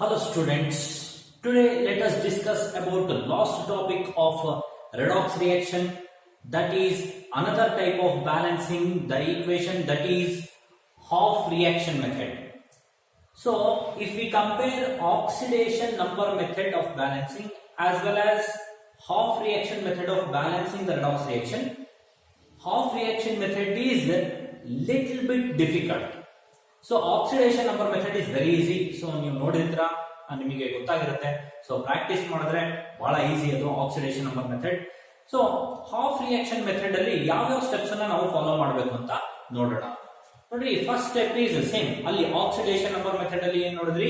Hello students, today let us discuss about the last topic of redox reaction, that is another type of balancing the equation, that is half reaction method. So if we compare oxidation number method of balancing as well as half reaction method of balancing the redox reaction, half reaction method is little bit difficult. So oxidation number method is very easy. So ನೀವು ನೋಡಿದ್ರ ನಿಮಗೆ ಗೊತ್ತಾಗಿರುತ್ತೆ. So practice ಮಾಡಿದ್ರೆ ಬಹಳ easy ಅದು oxidation number method. So half reaction method ಅಲ್ಲಿ ಯಾವ steps ಅನ್ನ ನಾವು ಫಾಲೋ ಮಾಡಬೇಕು ಅಂತ ನೋಡೋಣ. ನೋಡಿ, ಫಸ್ಟ್ ಸ್ಟೆಪ್ ಈಸ್ ಸೇಮ್. ಅಲ್ಲಿ ಆಕ್ಸಿಡೇಷನ್ ನಂಬರ್ ಮೆಥಡ್ ಅಲ್ಲಿ ಏನ್ ನೋಡಿದ್ರಿ,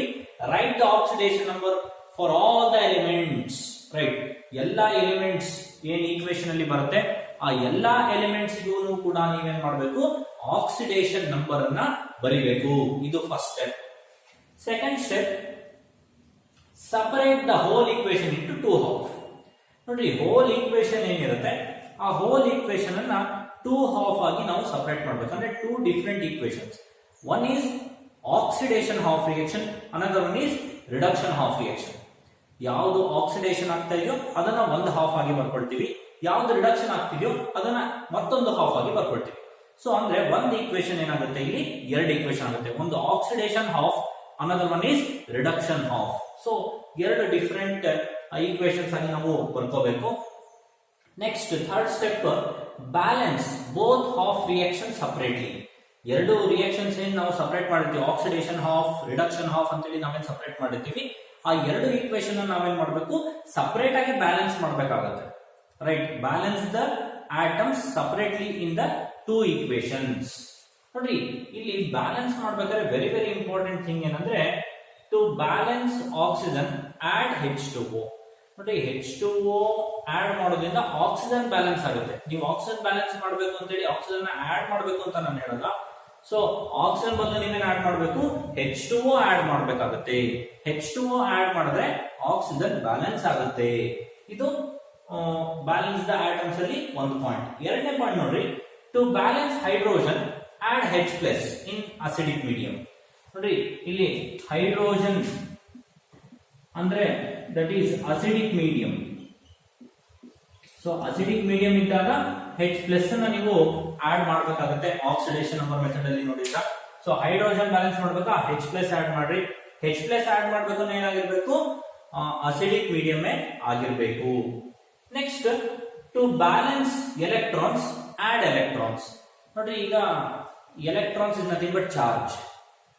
right the oxidation number for all the elements. Right, ಎಲ್ಲಾ ಎಲಿಮೆಂಟ್ಸ್ ಏನ್ ಈಕ್ವೇಶನ್ ಅಲ್ಲಿ ಬರುತ್ತೆ ಆ ಎಲ್ಲಾ ಎಲಿಮೆಂಟ್ಸ್ ಕೂಡ ನೀವೇನ್ ಮಾಡಬೇಕು, ಆಕ್ಸಿಡೇಷನ್ ನಂಬರ್ ಅನ್ನ ಬರಿಬೇಕು. ಇದು first step. Second step, separate the whole equation into two half. ನೋಡ್ರಿ, ಹೋಲ್ ಈಕ್ವೇಶನ್ ಏನಿರುತ್ತೆ ಆ ಹೋಲ್ ಈಕ್ವೇಶನ್ ಅನ್ನ ಟೂ ಹಾಫ್ ಆಗಿ ನಾವು ಸಪರೇಟ್ ಮಾಡ್ಬೇಕು. ಅಂದ್ರೆ two different equations. One is oxidation half reaction, another one is reduction half reaction. ಯಾವುದು oxidation ಆಗ್ತಾ ಇದೆಯೋ ಅದನ್ನ ಒಂದು ಹಾಫ್ ಆಗಿ ಬರ್ಕೊಳ್ತೀವಿ, ಯಾವ್ದು ರಿಡಕ್ಷನ್ ಆಗ್ತಿದೆಯೋ ಅದನ್ನ ಮತ್ತೊಂದು ಹಾಫ್ ಆಗಿ ಬರ್ಕೊಳ್ತೀವಿ. ಸೊ ಅಂದ್ರೆ ಒಂದು ಈಕ್ವೇಶನ್ ಏನಾಗುತ್ತೆ, ಇಲ್ಲಿ ಎರಡು ಈಕ್ವೇಶನ್ ಆಗುತ್ತೆ. ಒಂದು oxidation half, another one is reduction half. So ಎರಡು ಡಿಫರೆಂಟ್ ಈಕ್ವೇಶನ್ಸ್ ಆಗಿ ನಾವು ಬರ್ಕೋಬೇಕು. Next third step, balance both half reaction separately. ಎರಡು ರಿಯಾಕ್ಷನ್ಸ್ ಏನ್ ನಾವು ಸಪರೇಟ್ ಮಾಡಿರ್ತೀವಿ, ಆಕ್ಸಿಡೇಷನ್ ಹಾಫ್, ರಿಡಕ್ಷನ್ ಹಾಫ್ ಅಂತೇಳಿ ನಾವೇನ್ ಸಪರೇಟ್ ಮಾಡಿರ್ತೀವಿ, ಆ ಎರಡು ಈಕ್ವೇಶನ್ ನಾವೇನ್ ಮಾಡಬೇಕು, ಸಪರೇಟ್ ಆಗಿ ಬ್ಯಾಲೆನ್ಸ್ ಮಾಡಬೇಕಾಗುತ್ತೆ. Right, balance the atoms separately in the two equations. ನೋಡ್ರಿ, ಇಲ್ಲಿ ಬ್ಯಾಲೆನ್ಸ್ ಮಾಡ್ಬೇಕಾದ್ರೆ ವೆರಿ ವೆರಿ ಇಂಪಾರ್ಟೆಂಟ್ ಥಿಂಗ್ ಏನಂದ್ರೆ, to balance oxygen add H2O. ನೋಡಿ, H2O ಆಡ್ ಮಾಡೋದ್ರಿಂದ ಆಕ್ಸಿಜನ್ ಬ್ಯಾಲೆನ್ಸ್ ಆಗುತ್ತೆ. ನೀವು ಆಕ್ಸಿಜನ್ ಬ್ಯಾಲೆನ್ಸ್ ಮಾಡಬೇಕು ಅಂತೇಳಿ ಆಕ್ಸಿಜನ್ ಆಡ್ ಮಾಡಬೇಕು ಅಂತ ನಾನು ಹೇಳಲ್ಲ. ಸೊ ಆಕ್ಸಿಜನ್ ಬದಲು ನೀವೇನ್ ಆಡ್ ಮಾಡಬೇಕು, H2O ಆಡ್ ಮಾಡಬೇಕಾಗುತ್ತೆ. H2O ಆಡ್ ಮಾಡಿದ್ರೆ ಆಕ್ಸಿಜನ್ ಬ್ಯಾಲೆನ್ಸ್ ಆಗುತ್ತೆ. ಇದು ಬ್ಯಾಲೆನ್ಸ್ ದ ಆಟಮ್ಸ್ ಅಲ್ಲಿ ಒಂದು ಪಾಯಿಂಟ್. ಎರಡನೇ ಪಾಯಿಂಟ್ ನೋಡ್ರಿ, to balance hydrogen add H+ in acidic medium. ನೋಡ್ರಿ, ಇಲ್ಲಿ ಹೈಡ್ರೋಜನ್ ಅಂದ್ರೆ that is acidic medium. So acidic medium ಇದ್ದಾಗ H+ ಅನ್ನ ನೀವು ಆಡ್ ಮಾಡಬೇಕಾಗುತ್ತೆ ಆಕ್ಸಿಡೇಷನ್ ನಂಬರ್ ಮೆಥಡ್ ಅಲ್ಲಿ ನೋಡಿದ್ರ. ಸೊ ಹೈಡ್ರೋಜನ್ ಬ್ಯಾಲೆನ್ಸ್ ಮಾಡ್ಬೇಕಾ, H+ ಆಡ್ ಮಾಡ್ರಿ. H+ ಆಡ್ ಮಾಡ್ಬೇಕು ಏನಾಗಿರ್ಬೇಕು, ಅಸಿಡಿಕ್ ಮೀಡಿಯಂ ಆಗಿರ್ಬೇಕು. Next, to balance electrons add electrons. ನೋಡ್ರಿ, ಈಗ electrons is nothing but charge.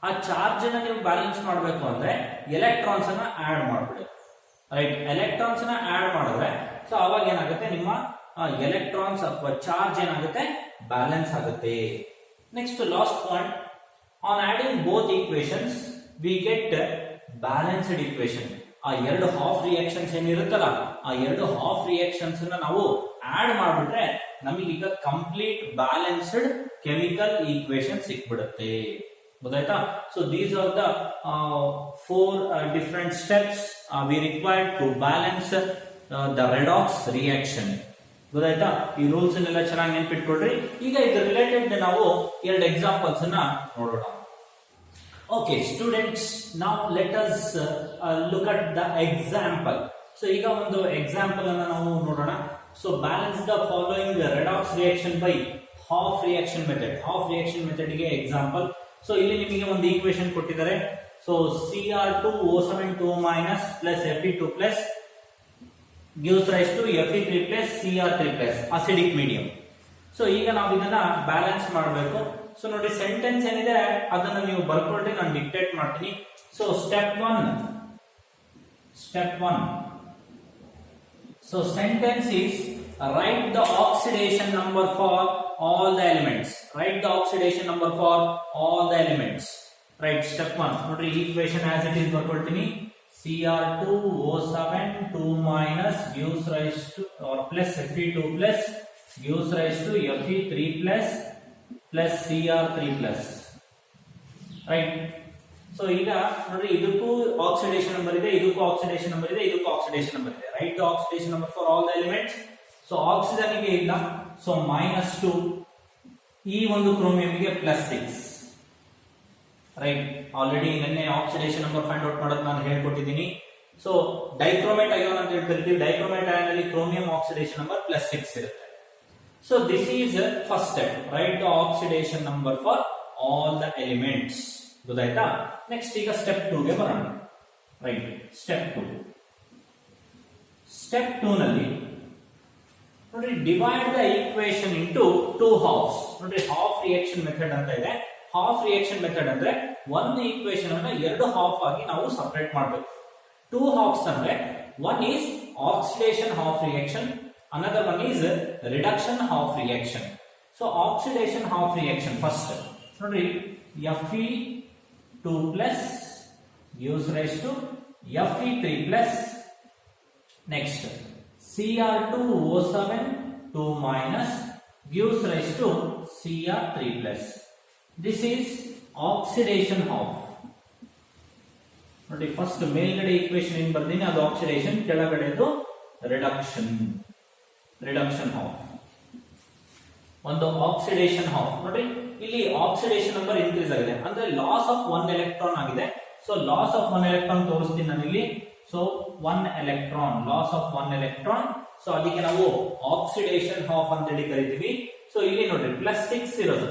ಆ ಚಾರ್ಜ್ ಅನ್ನ ನೀವು ಬ್ಯಾಲೆನ್ಸ್ ಮಾಡಬೇಕು ಅಂದ್ರೆ ಎಲೆಕ್ಟ್ರಾನ್ಸ್ ಅನ್ನ ಆಡ್ ಮಾಡ್ಬಿಡಿ. ರೈಟ್, ಎಲೆಕ್ಟ್ರಾನ್ಸ್ ನ ಆಡ್ ಮಾಡಿದ್ರೆ ಸೊ ಅವಾಗ ಏನಾಗುತ್ತೆ, ನಿಮ್ಮ ಎಲೆಕ್ಟ್ರಾನ್ಸ್ ಅಥವಾ ಚಾರ್ಜ್ ಏನಾಗುತ್ತೆ, ಬ್ಯಾಲೆನ್ಸ್ ಆಗುತ್ತೆ. Next last point, on adding both equations we get balanced equation. ಆ ಎರಡು ಹಾಫ್ ರಿಯಾಕ್ಷನ್ಸ್ ಏನಿರುತ್ತಲ್ಲ ಆ ಎರಡು ಹಾಫ್ ರಿಯಾಕ್ಷನ್ಸ್ ನಾವು ಆಡ್ ಮಾಡ್ಬಿಟ್ರೆ ನಮಗೀಗ ಕಂಪ್ಲೀಟ್ ಬ್ಯಾಲೆನ್ಸ್ಡ್ ಕೆಮಿಕಲ್ ಈಕ್ವೇಶನ್ ಸಿಕ್ಬಿಡುತ್ತೆ. ಗೊತ್ತಾಯ್ತಾ? So these are the four different steps we required to balance the redox reaction. ಗೊತ್ತಾಯ್ತಾ? ಈ ರೂಲ್ಸ್ ಎಲ್ಲ ಚೆನ್ನಾಗಿ ನೆನ್ಪಿಟ್ಕೊಳ್ರಿ. ಈಗ ಇದ್ರ ರಿಲೇಟೆಡ್ ನಾವು ಎರಡು ಎಕ್ಸಾಂಪಲ್ಸ್ ಅನ್ನ ನೋಡೋಣ. Okay students, now let us look at the example. So ಈಗ ಒಂದು ಎಕ್ಸಾಂಪಲ್ ಅನ್ನು ನಾವು ನೋಡೋಣ. So balance the following redox reaction by half reaction method. half reaction method ಗೆ ಎಕ್ಸಾಂಪಲ್. ಸೊ ಇಲ್ಲಿ ನಿಮಗೆ ಒಂದು ಈಕ್ವೇಶನ್ ಕೊಟ್ಟಿದ್ದಾರೆ. So Cr2O7 minus plus Fe2 plus gives rise to Fe3 plus Cr3 plus acidic medium. So ಈಗ ನಾವು ಇದನ್ನ balance ಮಾಡಬೇಕು. So ನೋಡಿ, ಸೆಂಟೆನ್ಸ್ ಏನಿದೆ ಅದನ್ನ ನೀವು ಬರ್ಕೊಳ್ರಿ, ನಾನು ಡಿಕ್ಟೇಟ್ ಮಾಡ್ತೀನಿ. So step one. So sentence is write the oxidation number for all the elements. Write the oxidation number for all the elements. Right, step one. ನೋಡ್ರಿ, ಈಕ್ವೇಶನ್ ಆಸ್ ಇಟ್ ಈಸ್ ಬರ್ಕೊಳ್ತೀನಿ. Cr2O7 2 minus gives rise to or plus Fe2 plus gives rise to Fe3 plus Cr3 plus. Right. So ಈಗ ನೋಡ್ರಿ, ಇದಕ್ಕೂ oxidation number ಇದೆ, ಇದಕ್ಕೂ oxidation number ಇದೆ, ಇದಕ್ಕೂ oxidation number ಇದೆ. Right the oxidation number for all the elements. So oxygen ಗೆ ಇಲ್ಲ, ಸೊ -2. ಈ ಒಂದು ಕ್ರೋಮಿಯಂ ಗೆ +6. ರೈಟ್, ಆಲ್ರೆಡಿ ನಿನ್ನೆ ಆಕ್ಸಿಡೇಷನ್ ನಂಬರ್ ಫೈಂಡ್ ಔಟ್ ಮಾಡೋದು ನಾನು ಹೇಳ್ಕೊಟ್ಟಿದ್ದೀನಿ. ಸೊ ಡೈಕ್ರೋಮೇಟ್ ಅಯೋನ್ ಅಂತ ಹೇಳ್ತಿರ್ತೀವಿ. ಡೈಕ್ರೋಮೇಟ್ ಅಯೋನ್ ಅಲ್ಲಿ ಕ್ರೋಮಿಯಂ ಆಕ್ಸಿಡೇಷನ್ ನಂಬರ್ +6 ಇರುತ್ತೆ. So this is first step, right the oxidation number for all the elements. ಗೊತ್ತಾಯ್ತಾ? ನೆಕ್ಸ್ಟ್ ಈಗ ಸ್ಟೆಪ್ 2 ಗೆ ಬರೋಣ. Right, step 2. ಸ್ಟೆಪ್ 2 ನಲ್ಲಿ ನೋಡ್ರಿ, divide the equation into 2 halves. ನೋಡ್ರಿ, ಹಾಫ್ ರಿಯಾಕ್ಷನ್ ಮೆಥಡ್ ಅಂತ ಇದೆ. ಹಾಫ್ ರಿಯಾಕ್ಷನ್ ಮೆಥಡ್ ಅಂದ್ರೆ ಒಂದು ಈಕ್ವೇಶನ್ ಅನ್ನ 2 ಹಾಫ್ ಆಗಿ ನಾವು ಸಪರೇಟ್ ಮಾಡಬೇಕು. 2 halves ಅಂದ್ರೆ one is oxidation half reaction, another one is reduction half reaction. So oxidation half reaction first nodri, Fe2 plus gives rise to Fe3 plus. Next Cr2O7 2 minus gives rise to Cr3 plus. This is oxidation half. ನೋಡಿ, first ಮೇಲ್ಗಡೆ equation ಏನ್ ಬರ್ತೀನಿ ಅದು oxidation, ಕೆಳಗಡೆದು reduction half. ಒಂದು oxidation half ನೋಡ್ರಿ, ಇಲ್ಲಿ oxidation number increase ಆಗಿದೆ ಅಂದ್ರೆ ಲಾಸ್ ಆಫ್ 1 ಎಲೆಕ್ಟ್ರಾನ್ ಆಗಿದೆ. ಸೊ ಲಾಸ್ ಆಫ್ 1 ಎಲೆಕ್ಟ್ರಾನ್ ತೋರಿಸ್ತೀನಿ ನಾನು ಇಲ್ಲಿ. So 1 electron, loss of 1 electron. So ಅದಕ್ಕೆ ನಾವು ಆಕ್ಸಿಡೇಷನ್ ಹಾಫ್ ಅಂತ ಹೇಳಿ ಕರಿತೀವಿ. ಸೊ ಇಲ್ಲಿ ನೋಡ್ರಿ, +6 ಇರೋದು,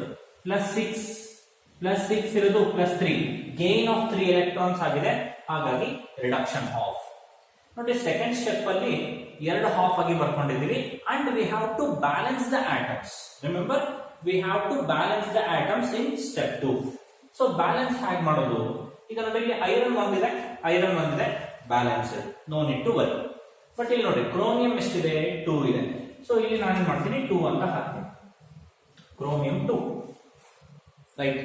+6 ಇರೋದು +3, ಗೇನ್ ಆಫ್ 3 ಎಲೆಕ್ಟ್ರಾನ್ಸ್ ಆಗಿದೆ, ಹಾಗಾಗಿ ರಿಡಕ್ಷನ್ ಹಾಫ್. ನೋಡಿ, ಸೆಕೆಂಡ್ ಸ್ಟೆಪ್ ಅಲ್ಲಿ 2 ಹಾಫ್ ಆಗಿ ಬರ್ಕೊಂಡಿದ್ದೀವಿ. And we have to balance the atoms. Remember, we have to balance the atoms in step 2. So balance ಹೇಗೆ ಮಾಡೋದು? ಈಗ ನೋಡಿ, ಇಲ್ಲಿ ಐರನ್ ಒಂದಿದೆ, balance, no need to worry. But ಇಲ್ಲಿ ನೋಡಿ, ಕ್ರೋಮಿಯಂ ಎಷ್ಟಿದೆ? 2 ಇದೆ. ಸೊ ಇಲ್ಲಿ ನಾನೇನ್ ಮಾಡ್ತೀನಿ, 2 ಅಂತ ಹಾಕ್ತೀನಿ, ಕ್ರೋಮಿಯಂ 2. ರೈಟ್.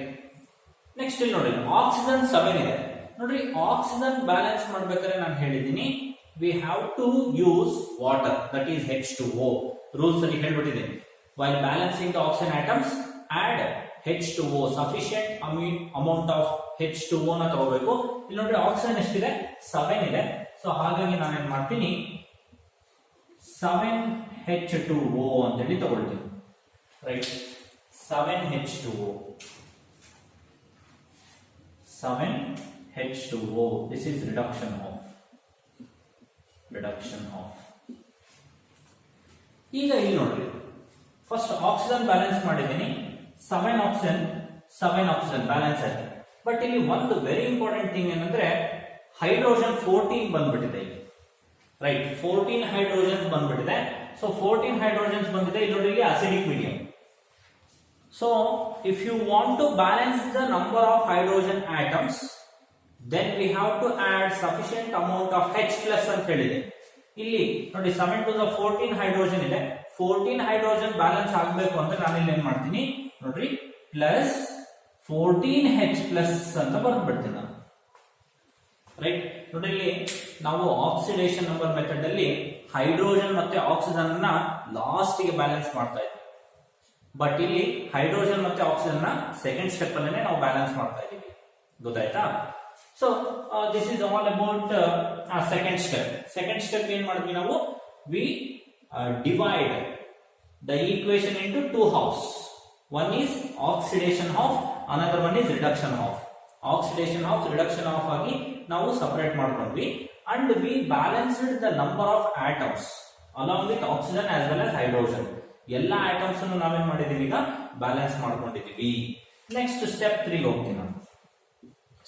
ನೆಕ್ಸ್ಟ್ ಇಲ್ಲಿ ನೋಡಿ, ಆಕ್ಸಿಜನ್ 7 ಇದೆ. ನೋಡ್ರಿ, ಆಕ್ಸಿಜನ್ ಬ್ಯಾಲೆನ್ಸ್ ಮಾಡ್ಬೇಕಾದ್ರೆ ನಾನು ಹೇಳಿದ್ದೀನಿ, we have to use water, that is H2O. Rules ಅಲ್ಲಿ ಹೇಳ್ಬಿಟ್ಟಿದ್ದೀನಿ. While balancing the oxygen atoms, add H2O, sufficient amount of H2O ನ ತಗೋಬೇಕು. ಇಲ್ಲಿ ನೋಡ್ರಿ, ಆಕ್ಸಿಜನ್ ಎಷ್ಟಿದೆ? 7 ಇದೆ. ಸೊ ಹಾಗಾಗಿ ನಾನೇನ್ ಮಾಡ್ತೀನಿ, 7H2O ಅಂತೇಳಿ ತಗೊಳ್ತೀನಿ. Right, 7H2O. This is reduction half. ಈಗ ಇಲ್ಲಿ ನೋಡ್ರಿ, ಫಸ್ಟ್ ಆಕ್ಸಿಜನ್ ಬ್ಯಾಲೆನ್ಸ್ ಮಾಡಿದ್ದೀನಿ, 7 ಆಕ್ಸಿಜನ್ ಬ್ಯಾಲೆನ್ಸ್ ಆಯ್ತು. ಬಟ್ ಇಲ್ಲಿ ಒಂದು ವೆರಿ ಇಂಪಾರ್ಟೆಂಟ್ ಥಿಂಗ್ ಏನಂದ್ರೆ, ಹೈಡ್ರೋಜನ್ 14 ಬಂದ್ಬಿಟ್ಟಿದೆ ಇಲ್ಲಿ. ರೈಟ್, 14 ಹೈಡ್ರೋಜನ್ಸ್ ಬಂದ್ಬಿಟ್ಟಿದೆ. ಸೊ 14 ಹೈಡ್ರೋಜನ್ಸ್ ಬಂದಿದೆ. ಇಲ್ಲಿ ನೋಡಿ, ಇಲ್ಲಿ acidic medium. So if you want to balance the number of hydrogen atoms, then we have to add sufficient amount of H plus ಅಂತ ಹೇಳಿದೆ. ಇಲ್ಲಿ ನೋಡಿ, 7 to the 14 ಹೈಡ್ರೋಜನ್ ಇದೆ. 14 ಹೈಡ್ರೋಜನ್ ಬ್ಯಾಲೆನ್ಸ್ ಆಗಬೇಕು ಅಂದ್ರೆ ನಾನು ಇಲ್ಲಿ ಏನ್ ಮಾಡ್ತೀನಿ ನೋಡ್ರಿ, ಪ್ಲಸ್ 14H ಪ್ಲಸ್ ಅಂತ ಬರ್ದ್ಬಿಡ್ತೀನಿ ನಾನು. ರೈಟ್. ನೋಡಿ, ಇಲ್ಲಿ ನಾವು ಆಕ್ಸಿಡೇಷನ್ ನಂಬರ್ ಮೆಥಡ್ ಅಲ್ಲಿ ಹೈಡ್ರೋಜನ್ ಮತ್ತೆ ಆಕ್ಸಿಜನ್ ಅನ್ನ ಲಾಸ್ಟ್ ಗೆ ಬ್ಯಾಲೆನ್ಸ್ ಮಾಡ್ತಾ ಇದ್ದೀವಿ. ಬಟ್ ಇಲ್ಲಿ ಹೈಡ್ರೋಜನ್ ಮತ್ತೆ ಆಕ್ಸಿಜನ್ ನ ಸೆಕೆಂಡ್ ಸ್ಟೆಪ್ ಅಲ್ಲೇ ನಾವು ಬ್ಯಾಲೆನ್ಸ್ ಮಾಡ್ತಾ ಇದ್ದೀವಿ. ಗೊತ್ತಾಯ್ತಾ? So this is all about second step. Second step ಏನ್ ಮಾಡಿದ್ವಿ ನಾವು? We divide the equation into 2 halves. One is oxidation half, another one is reduction half. Oxidation half, reduction half ಆಗಿ ನಾವು ಸಪರೇಟ್ ಮಾಡ್ಕೊಂಡ್ವಿ. And we balanced the number of atoms along with oxygen as well as hydrogen. ಎಲ್ಲ atoms ಅನ್ನು ನಾವೇನ್ ಮಾಡಿದೀವಿ, ಈಗ balance ಮಾಡ್ಕೊಂಡಿದೀವಿ. Next step 3 ಹೋಗ್ತೀನಿ ನಾನು.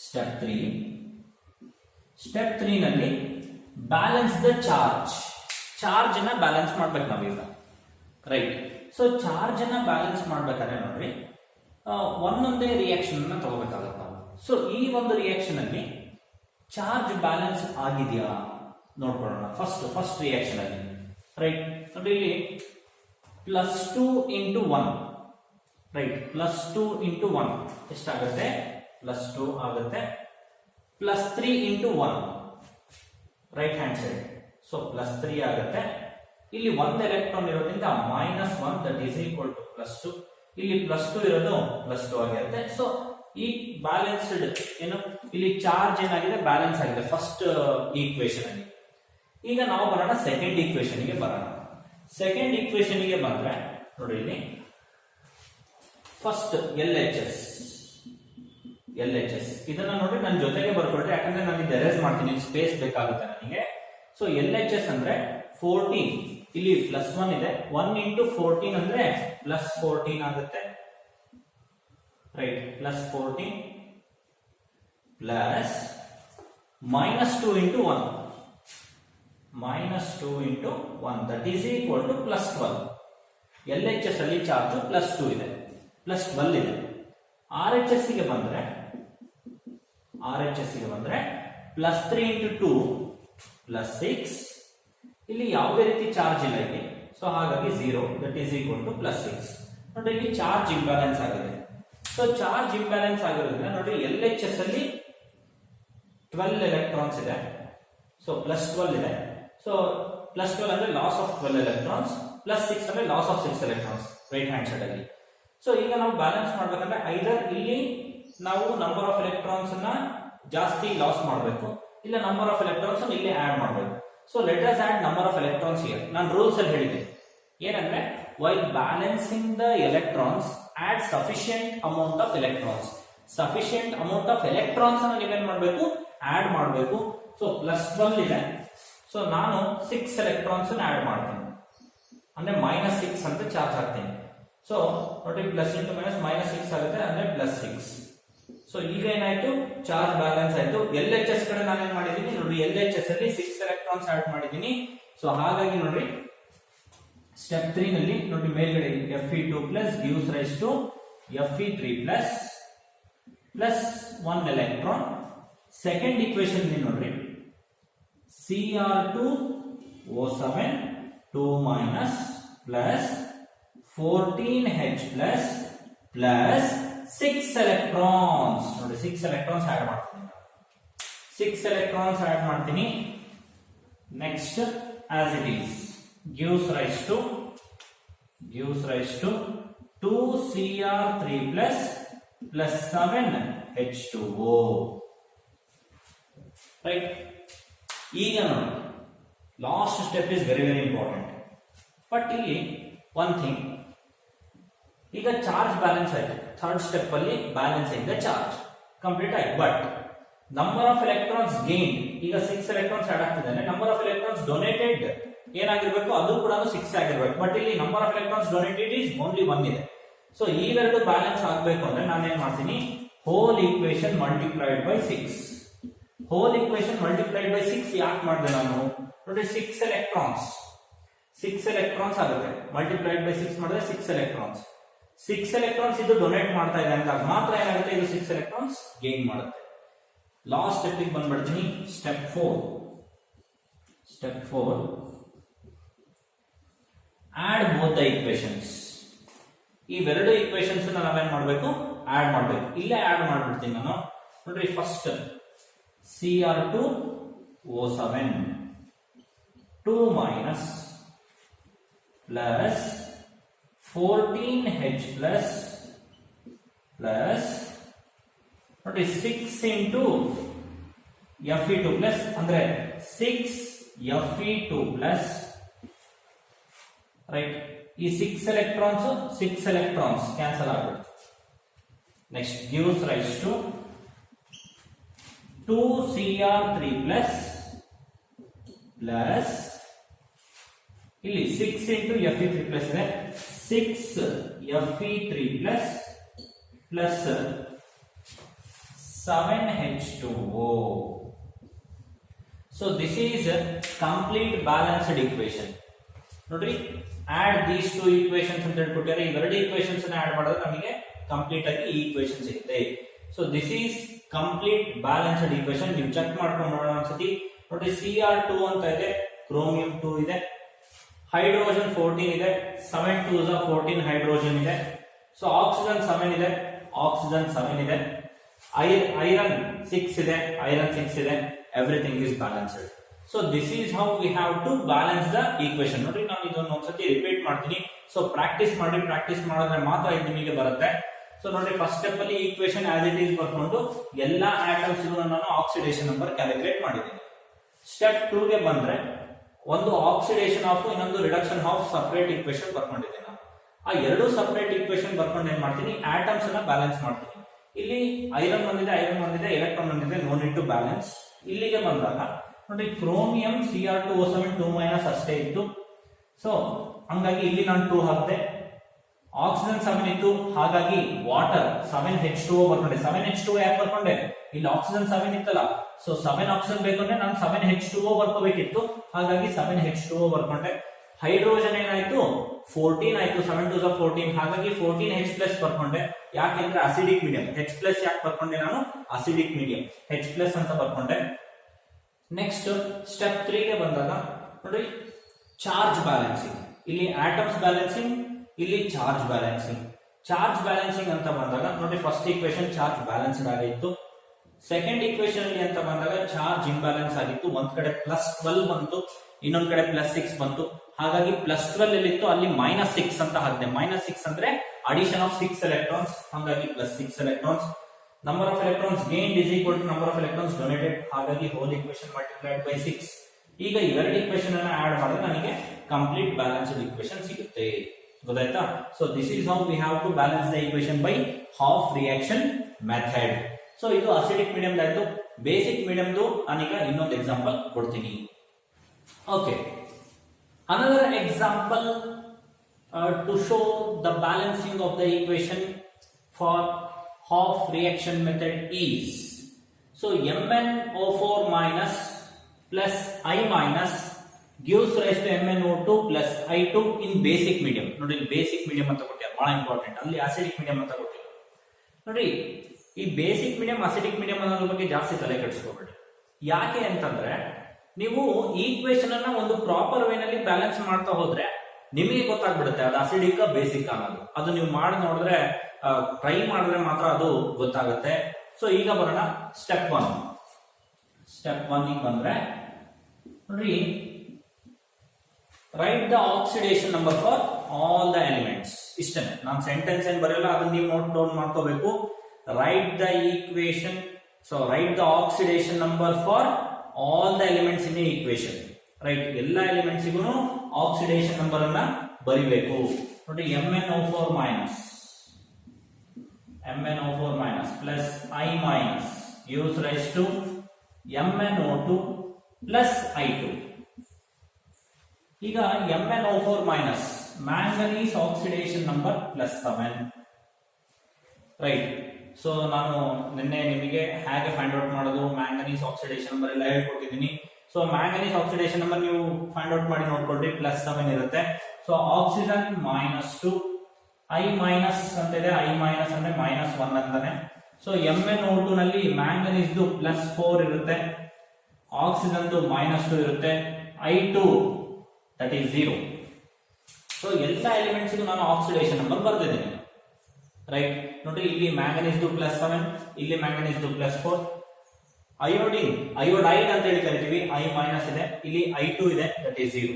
ಸ್ಟೆಪ್ 3 ನಲ್ಲಿ ಬ್ಯಾಲೆನ್ಸ್ ದ ಚಾರ್ಜ್ ಅನ್ನ ಬ್ಯಾಲೆನ್ಸ್ ಮಾಡ್ಬೇಕು ನಾವೀಗ. ರೈಟ್. ಸೊ ಚಾರ್ಜ್ ಅನ್ನ ಬ್ಯಾಲೆನ್ಸ್ ಮಾಡ್ಬೇಕಾದ್ರೆ ನೋಡ್ರಿ, ಒಂದೊಂದೇ ರಿಯಾಕ್ಷನ್ ಅನ್ನ ತಗೋಬೇಕಾಗತ್ತೆ ನಾವು. ಸೊ ಈ ಒಂದು ರಿಯಾಕ್ಷನ್ ಅಲ್ಲಿ ಚಾರ್ಜ್ ಬ್ಯಾಲೆನ್ಸ್ ಆಗಿದೆಯಾ ನೋಡ್ಕೊಳ್ಳೋಣ. ಫಸ್ಟ್ ರಿಯಾಕ್ಷನ್ ಅಲ್ಲಿ. ರೈಟ್. ನೋಡಿ, ಇಲ್ಲಿ +2 into 1. ರೈಟ್. +2 into 1 ಎಷ್ಟಾಗುತ್ತೆ? +2 ಆಗುತ್ತೆ. +3 into 1 right hand side. So +3 ಆಗುತ್ತೆ. ಇಲ್ಲಿ 1 ಎಲೆಕ್ಟ್ರಾನ್ ಇರೋದ್ರಿಂದ -1 ದಟ್ ಈಸ್ ಈಕ್ವಲ್ ಟು +2. ಇಲ್ಲಿ +2 ಇರೋದು +2 ಆಗಿರುತ್ತೆ. ಸೊ ಈ ಬ್ಯಾಲೆನ್ಸ್ಡ್ ಏನು, ಇಲ್ಲಿ ಚಾರ್ಜ್ ಏನಾಗಿದೆ? ಬ್ಯಾಲೆನ್ಸ್ ಆಗಿದೆ ಫಸ್ಟ್ ಈಕ್ವೇಶನ್ ಅಲ್ಲಿ. ಈಗ ನಾವು ಬರೋಣ ಸೆಕೆಂಡ್ ಈಕ್ವೇಶನ್ ಗೆ ಬರೋಣ. ಸೆಕೆಂಡ್ ಈಕ್ವೇಶನ್ ಗೆ ಬಂದ್ರೆ ನೋಡಿ, ಇಲ್ಲಿ ಫಸ್ಟ್ LHS LHS. ಇದನ್ನ ನೋಡಿ ನನ್ನ ಜೊತೆಗೆ ಬರ್ಕೊಳ್ರಿ, ಯಾಕಂದ್ರೆ ನಾನು ಇದು ಎರೇಸ್ ಮಾಡ್ತೀನಿ, ಸ್ಪೇಸ್ ಬೇಕಾಗುತ್ತೆ ನನಗೆ. ಸೊ LHS ಅಂದ್ರೆ 14, ಇಲ್ಲಿ +1 ಇದೆ, 1 into 14 ಅಂದ್ರೆ +14 ಆಗುತ್ತೆ, right. +14 plus -2 into 1, -2 into 1 that is equal to +12. LHS ಅಲ್ಲಿ ಚಾರ್ಜ್ +2 ಇದೆ, +12 ಇದೆ. RHS ಗೆ ಬಂದ್ರೆ +3 into 2 +6, ಇಲ್ಲಿ ಯಾವುದೇ ರೀತಿ ಚಾರ್ಜ್ ಇಲ್ಲ ಇಲ್ಲಿ, ಸೊ ಹಾಗಾಗಿ 0 that is equal to +6. ನೋಡಿ ಇಲ್ಲಿ ಚಾರ್ಜ್ ಇಂಬ್ಯಾಲೆನ್ಸ್ ಆಗಿದೆ. ಸೊ ಚಾರ್ಜ್ ಇಂಬ್ಯಾಲೆನ್ಸ್ ಆಗಿರೋದ್ರಿಂದ ನೋಡಿ LHS ಅಲ್ಲಿ 12 ಎಲೆಕ್ಟ್ರಾನ್ಸ್ ಇದೆ, ಸೊ +12 ಇದೆ. ಸೊ +12 ಅಂದ್ರೆ ಲಾಸ್ ಆಫ್ 12 ಎಲೆಕ್ಟ್ರಾನ್ಸ್, +6 ಅಂದ್ರೆ loss of 6 electrons right hand side ಅಲ್ಲಿ. ಸೊ ಈಗ ನಾವು ಬ್ಯಾಲೆನ್ಸ್ ಮಾಡ್ಬೇಕಂದ್ರೆ ಐದರ್ ಇಲ್ಲಿ ನಾವು ನಂಬರ್ ಆಫ್ ಎಲೆಕ್ಟ್ರಾನ್ಸ್ ಅನ್ನ ಜಾಸ್ತಿ ಲಾಸ್ ಮಾಡಬೇಕು, ಇಲ್ಲ ನಂಬರ್ ಆಫ್ ಎಲೆಕ್ಟ್ರಾನ್ಸ್ ಅನ್ನು ಇಲ್ಲಿ ಆಡ್ ಮಾಡಬೇಕು. So let us add number of electrons here. ನಾನು ರೂಲ್ಸ್ ಅಲ್ಲಿ ಹೇಳಿದೆ ಏನಂದ್ರೆ while balancing the electrons add sufficient amount of electrons. Sufficient amount of electrons ಅನ್ನು ನೀವೇನ್ ಮಾಡಬೇಕು, ಆಡ್ ಮಾಡಬೇಕು. ಸೊ +12 ಇದೆ, ಸೊ ನಾನು 6 ಎಲೆಕ್ಟ್ರಾನ್ಸ್ ಆಡ್ ಮಾಡ್ತೀನಿ, ಅಂದ್ರೆ -6 ಅಂತ ಚಾರ್ಜ್ ಹಾಕ್ತೀನಿ. ಸೊ ನೋಡಿ +* -6 ಆಗುತ್ತೆ, ಅಂದ್ರೆ +6. ಸೊ ಈಗ ಏನಾಯ್ತು, ಚಾರ್ಜ್ ಬ್ಯಾಲೆನ್ಸ್ ಆಯ್ತು. LHS ಕಡೆ ನಾನು ಏನ್ ಮಾಡಿದೀನಿ ನೋಡಿ, LHS ಅಲ್ಲಿ 6 ಎಲೆಕ್ಟ್ರಾನ್ಸ್ ಆಡ್ ಮಾಡಿದೀನಿ. ಸೊ ಹಾಗಾಗಿ ನೋಡಿ ಸ್ಟೆಪ್ 3 ನಲ್ಲಿ ನೋಡಿ ಮೇಲ್ಗಡೆ Fe2 gives rise to Fe3 plus 1 electron. Second equation ನೋಡ್ರಿ, Cr2O7 2 plus 14H plus 6 electrons. ನೋಡಿ 6 electrons ಆಡ್ ಮಾಡ್ತೀನಿ, 6 electrons ಆಡ್ ಮಾಡ್ತೀನಿ. Next as it is gives rise to 2Cr3 plus 7H2O. Right. ಈಗ ನೋಡಿ last step is very important. But ಇಲ್ಲಿ one thing, ಈಗ charge balance ಆಯ್ತು, third step ಅಲ್ಲಿ balancing the charge complete ಆಯ್ತು. But number of electrons gain, ಈಗ 6 electrons add ಆಗ್ತಿದ್ದಾನೆ, number of electrons donated ಏನಾಗಿರ್ಬೇಕು, ಅದು ಕೂಡ 6 ಆಗಿರ್ಬೇಕು. ಬಟ್ ಇಲ್ಲಿ number of electrons donated is only 1 ಇದೆ. ಸೊ ಇವೆರಡು ಬ್ಯಾಲೆನ್ಸ್ ಆಗಬೇಕು ಅಂದ್ರೆ ನಾನು ಏನ್ ಮಾಡ್ತೀನಿ, whole equation multiplied by 6. Whole equation multiplied by 6 ಯಾಕೆ ಮಾಡಿದೆ ನಾನು ನೋಡಿ, 6 ಎಲೆಕ್ಟ್ರಾನ್ಸ್ ಆಗುತ್ತೆ, ಮಲ್ಟಿಪ್ಲೈಡ್ ಬೈ 6 ಮಾಡಿದ್ರೆ 6 ಎಲೆಕ್ಟ್ರಾನ್ಸ್ ಇದು ಡೊನೇಟ್ ಮಾಡ್ತಾ ಇದೆ ಅಂದಾಗ ಮಾತ್ರ ಏನಾಗುತ್ತೆ, ಇದು 6 ಎಲೆಕ್ಟ್ರಾನ್ಸ್ ಗೇನ್ ಮಾಡುತ್ತೆ. ಲಾಸ್ಟ್ ಸ್ಟೆಪ್ ಗೆ ಬಂದ್ಬಿಡ್ತೀನಿ, step 4 add both the equations. ಇವೆರಡು ಈಕ್ವೇಶನ್ಸ್ ನಾವೇನ್ ಮಾಡಬೇಕು, ಆಡ್ ಮಾಡಬೇಕು. ಇಲ್ಲೇ ಆಡ್ ಮಾಡ್ಬಿಡ್ತೀನಿ ನಾನು ನೋಡ್ರಿ. First Cr2O7 2 plus 14H plus ನೋಡಿ 6 into Fe2 plus ಅಂದ್ರೆ 6 Fe2 plus ರೈಟ್. ಈ 6 ಎಲೆಕ್ಟ್ರಾನ್ಸ್ ಕ್ಯಾನ್ಸಲ್ ಆಗುತ್ತೆ. Next gives rise to 2Cr3 plus ಇಲ್ಲಿ 6 into Fe3 plus ಇದೆ, 6 Fe3 plus 7H2O. So this is a complete balanced equation. ನೋಡ್ರಿ, add these two equations ಅಂತ ಹೇಳ್ಬಿಟ್ಟಾರೆ. ಇವೆರಡು equations ಅನ್ನು add ಮಾಡಿದ್ರೆ ನಮಗೆ ಕಂಪ್ಲೀಟ್ ಆಗಿ ಈ ಈಕ್ವೇಶನ್ ಸಿಗುತ್ತೆ. So this is complete balanced equation. ನೀವು ಚೆಕ್ ಮಾಡ್ಕೊಂಡು ನೋಡೋಣ ಒಂದ್ಸತಿ. ನೋಡಿ Cr2 ಅಂತ ಇದೆ, ಕ್ರೋಮಿಯಂ 2 ಇದೆ, ಹೈಡ್ರೋಜನ್ 14 ಇದೆ, 7 2s 14 ಹೈಡ್ರೋಜನ್ ಇದೆ. ಸೊ ಆಕ್ಸಿಜನ್ 7 ಇದೆ, ಐರನ್ 6 ಇದೆ, everything is balanced. So this is how we have to balance the equation. ನೋಡಿ ನಾನು ಇದನ್ನು ಒಂದ್ಸತಿ ರಿಪೀಟ್ ಮಾಡ್ತೀನಿ. ಸೊ ಪ್ರಾಕ್ಟೀಸ್ ಮಾಡಿದ್ರೆ ಮಾತ್ರ ಇದು ನಿಮಗೆ ಬರುತ್ತೆ. ಸೊ ನೋಡಿ ಫಸ್ಟ್ ಸ್ಟೆಪ್ ಅಲ್ಲಿ ಈಕ್ವೇಶನ್ ಆಸ್ ಇಟ್ ಈಸ್ ಬರ್ಕೊಂಡು ಎಲ್ಲಾ ಆಟಮ್ಸ್ ನಾನು ಆಕ್ಸಿಡೇಷನ್ ನಂಬರ್ ಕ್ಯಾಲ್ಕುಲೇಟ್ ಮಾಡಿದ್ದೀನಿ. ಸ್ಟೆಪ್ 2 ಗೆ ಬಂದ್ರೆ ಒಂದು ಆಕ್ಸಿಡೇಷನ್ ಆಫ್, ಇನ್ನೊಂದು ರಿಡಕ್ಷನ್ ಆಫ್ ಸಪರೇಟ್ ಈಕ್ವೇಶನ್ ಬರ್ಕೊಂಡಿದ್ದೀನಿ ನಾನು. ಆ ಎರಡು ಸಪರೇಟ್ ಈಕ್ವೇಶನ್ ಬರ್ಕೊಂಡು ಏನ್ ಮಾಡ್ತೀನಿ, ಆಟಮ್ಸ್ ಅನ್ನ ಬ್ಯಾಲೆನ್ಸ್ ಮಾಡ್ತೀನಿ. ಇಲ್ಲಿ ಐರನ್ ಬಂದಿದೆ, ಎಲೆಕ್ಟ್ರಾನ್ ಬಂದಿದೆ, ನೋ ನೀಡ್ ಟು ಬ್ಯಾಲೆನ್ಸ್. ಇಲ್ಲಿಗೆ ಬಂದಾಗ ನೋಡಿ ಕ್ರೋಮಿಯಂ Cr2O7 2- ಅಷ್ಟೇ ಇತ್ತು. ಸೊ ಹಂಗಾಗಿ ಇಲ್ಲಿ ನಾನು 2 ಹಾಕ್ದೆ. ಆಕ್ಸಿಜನ್ 7 ಇತ್ತು, ಹಾಗಾಗಿ ವಾಟರ್ 7H2O ಬರ್ಕೊಂಡೆ. 7H2O ಯಾಕೆ ಬರ್ಕೊಂಡೆ? ಇಲ್ಲಿ ಆಕ್ಸಿಜನ್ 7 ಇತ್ತಲ್ಲ, ಸೊ 7 ಆಕ್ಸಿಜನ್ ಬೇಕಂದ್ರೆ ನಾನು 7H2O ಬರ್ಕೋಬೇಕಿತ್ತು, ಹಾಗಾಗಿ 7H2O ಬರ್ಕೊಂಡೆ. ಹೈಡ್ರೋಜನ್ ಏನಾಯ್ತು? 14 ಆಯ್ತು, 7 to the 14, ಹಾಗಾಗಿ 14H+ ಬರ್ಕೊಂಡೆ. ಯಾಕೆಂದ್ರೆ ಅಸಿಡಿಕ್ ಮೀಡಿಯಂ. H+ ಯಾಕೆ ಬರ್ಕೊಂಡೆ ನಾನು? ಅಸಿಡಿಕ್ ಮೀಡಿಯಂ, H+ ಅಂತ ಬರ್ಕೊಂಡೆ. ನೆಕ್ಸ್ಟ್ ಸ್ಟೆಪ್ 3 ಗೆ ಬಂದಾಗ ನೋಡಿ ಚಾರ್ಜ್ ಬ್ಯಾಲೆನ್ಸಿಂಗ್. ಇಲ್ಲಿ ಆಟಮ್ಸ್ ಬ್ಯಾಲೆನ್ಸಿಂಗ್, ಇಲ್ಲಿ ಚಾರ್ಜ್ ಬ್ಯಾಲೆನ್ಸಿಂಗ್. ಚಾರ್ಜ್ ಬ್ಯಾಲೆನ್ಸಿಂಗ್ ಅಂತ ಬಂದಾಗ ನೋಡಿ ಫಸ್ಟ್ ಈಕ್ವೇಶನ್ ಚಾರ್ಜ್ ಬ್ಯಾಲೆನ್ಸ್ಡ್ ಆಗಿತ್ತು. ಸೆಕೆಂಡ್ ಈಕ್ವೇಶನ್ ಅಲ್ಲಿ ಅಂತ ಬಂದಾಗ ಚಾರ್ಜ್ ಇಂಬ್ಯಾಲೆನ್ಸ್ ಆಗಿತ್ತು. ಒಂದ್ ಕಡೆ +12 ಬಂತು, ಇನ್ನೊಂದ್ ಕಡೆ +6 ಬಂತು. ಹಾಗಾಗಿ +12 ಎಲ್ಲಿತ್ತು ಅಲ್ಲಿ -6 ಅಂತ ಹಾಕಿದೆ. -6 ಅಂದ್ರೆ ಅಡಿಷನ್ ಆಫ್ 6 ಎಲೆಕ್ಟ್ರಾನ್ಸ್, ಹಾಗಾಗಿ +6 electrons. Number of electrons gained is equal to number of electrons donated, ಹಾಗಾಗಿ ಹೋಲ್ ಈಕ್ವೇಶನ್ ಮಲ್ಟಿಪ್ಲೈಡ್ ಬೈ 6. ಈಗ ಇವೆರಡು ಈಕ್ವೇಶನ್ ಅನ್ನ ಆಡ್ ಮಾಡಿದ್ರೆ ನನಗೆ ಕಂಪ್ಲೀಟ್ ಬ್ಯಾಲೆನ್ಸ್ಡ್ ಈಕ್ವೇಶನ್ ಸಿಗುತ್ತೆ. ಗೊತ್ತಾಯ್ತಾ? So this is how we have to balance the equation by half reaction method. So ಇದು acidic medium ಆಯ್ತು. ಬೇಸಿಕ್ ಮೀಡಿಯಂದು ನಾನೀಗ ಇನ್ನೊಂದು ಎಕ್ಸಾಂಪಲ್ ಕೊಡ್ತೀನಿ. Okay, another example to show the balancing of the equation for half reaction method is, so MnO4 minus plus I minus gives rise to MnO2 plus I2 in basic medium. ನೋಡಿ basic medium ಅಂತ ಕೊಟ್ಟಿದ್ದಾರೆ, ಬಹಳ important. ಅಲ್ಲಿ acidic medium ಅಂತ ಕೊಟ್ಟಿದ್ದಾರೆ. ನೋಡಿ ಈ basic medium acidic medium ಅನ್ನೋದ್ರ ಬಗ್ಗೆ ಜಾಸ್ತಿ ತಲೆ ಕೆಡಿಸ್ಕೋಬೇಡಿ. ಯಾಕೆ ಅಂತಂದ್ರೆ ನೀವು ಈಕ್ವೇಶನ್ ಅನ್ನ ಒಂದು ಪ್ರಾಪರ್ ವೇ ನಲ್ಲಿ ಬ್ಯಾಲೆನ್ಸ್ ಮಾಡ್ತಾ ಹೋದ್ರೆ ನಿಮಗೆ ಗೊತ್ತಾಗ್ಬಿಡುತ್ತೆ ಅದು ಅಸಿಡಿಕ್ ಬೇಸಿಕ್ ಅನ್ನೋದು. ಅದು ನೀವು ಮಾಡಿ ನೋಡಿದ್ರೆ, ಟ್ರೈ ಮಾಡಿದ್ರೆ ಮಾತ್ರ ಅದು ಗೊತ್ತಾಗುತ್ತೆ. ಸೊ ಈಗ ಬರೋಣ ಸ್ಟೆಪ್ 1. ಸ್ಟೆಪ್ 1 ಬಂದ್ರೆ ನೋಡಿ right the oxidation number for all the elements. ಇಷ್ಟೇ, ನಾನು ಸೆಂಟೆನ್ಸ್ ಏನ್ ಬರೆಯಲ್ಲ, ಅದನ್ನ ನೀವು ನೋಟ್ ಡೌನ್ ಮಾಡ್ಕೋಬೇಕು. Right the equation, so right the oxidation number for all the elements in the equation. Right, ಎಲ್ಲ ಎಲಿಮೆಂಟ್ಸ್ ಗೂ ಆಕ್ಸಿಡೇಷನ್ ನಂಬರ್ ಅನ್ನ ಬರಿಬೇಕು. ನೋಡಿ MnO4 minus plus I minus gives rise to MnO2 plus I2. ಈಗ MnO4 minus manganese oxidation number +7. Right, so ನಾನು ನಿನ್ನೆ ನಿಮಗೆ ಹೇಗೆ ಫೈಂಡ್ ಔಟ್ ಮಾಡೋದು ಮ್ಯಾಂಗನೀಸ್ ಆಕ್ಸಿಡೇಷನ್ ನಂಬರ್ ಎಲ್ಲ ಹೇಳ್ಕೊಟ್ಟಿದ್ದೀನಿ. ಸೊ ಮ್ಯಾಂಗನೀಸ್ ಆಕ್ಸಿಡೇಷನ್ ನಂಬರ್ ನೀವು ಫೈಂಡ್ ಔಟ್ ಮಾಡಿ ನೋಡ್ಕೊಳ್ರಿ, +7 ಇರುತ್ತೆ. ಸೊ ಆಕ್ಸಿಜನ್ -2, I ಮೈನಸ್ ಅಂತ ಇದೆ, I ಮೈನಸ್ ಅಂದ್ರೆ -1 ಅಂತಾನೆ. ಸೊ MnO2 ನಲ್ಲಿ ಮ್ಯಾಂಗನೀಸ್ +4 ಇರುತ್ತೆ, ಆಕ್ಸಿಜನ್ -2 ಇರುತ್ತೆ, I2 ದಟ್ ಈಸ್ 0. ಸೊ ಎಲ್ಲ ಎಲಿಮೆಂಟ್ಸ್ ನಾನು ಆಕ್ಸಿಡೇಷನ್ ನಂಬರ್ ಬರ್ತಿದ್ದೀನಿ. ರೈಟ್, ನೋಡಿ ಇಲ್ಲಿ ಮ್ಯಾಂಗನೀಸ್ +7, ಇಲ್ಲಿ ಮ್ಯಾಂಗನೀಸ್ +4. ಅಯೋಡೈಡ್ ಅಂತ ಹೇಳಿ ಕರಿತೀವಿ, I ಮೈನಸ್ ಇದೆ, ಇಲ್ಲಿ I2 ಇದೆ, ದಟ್ ಈಸ್ 0.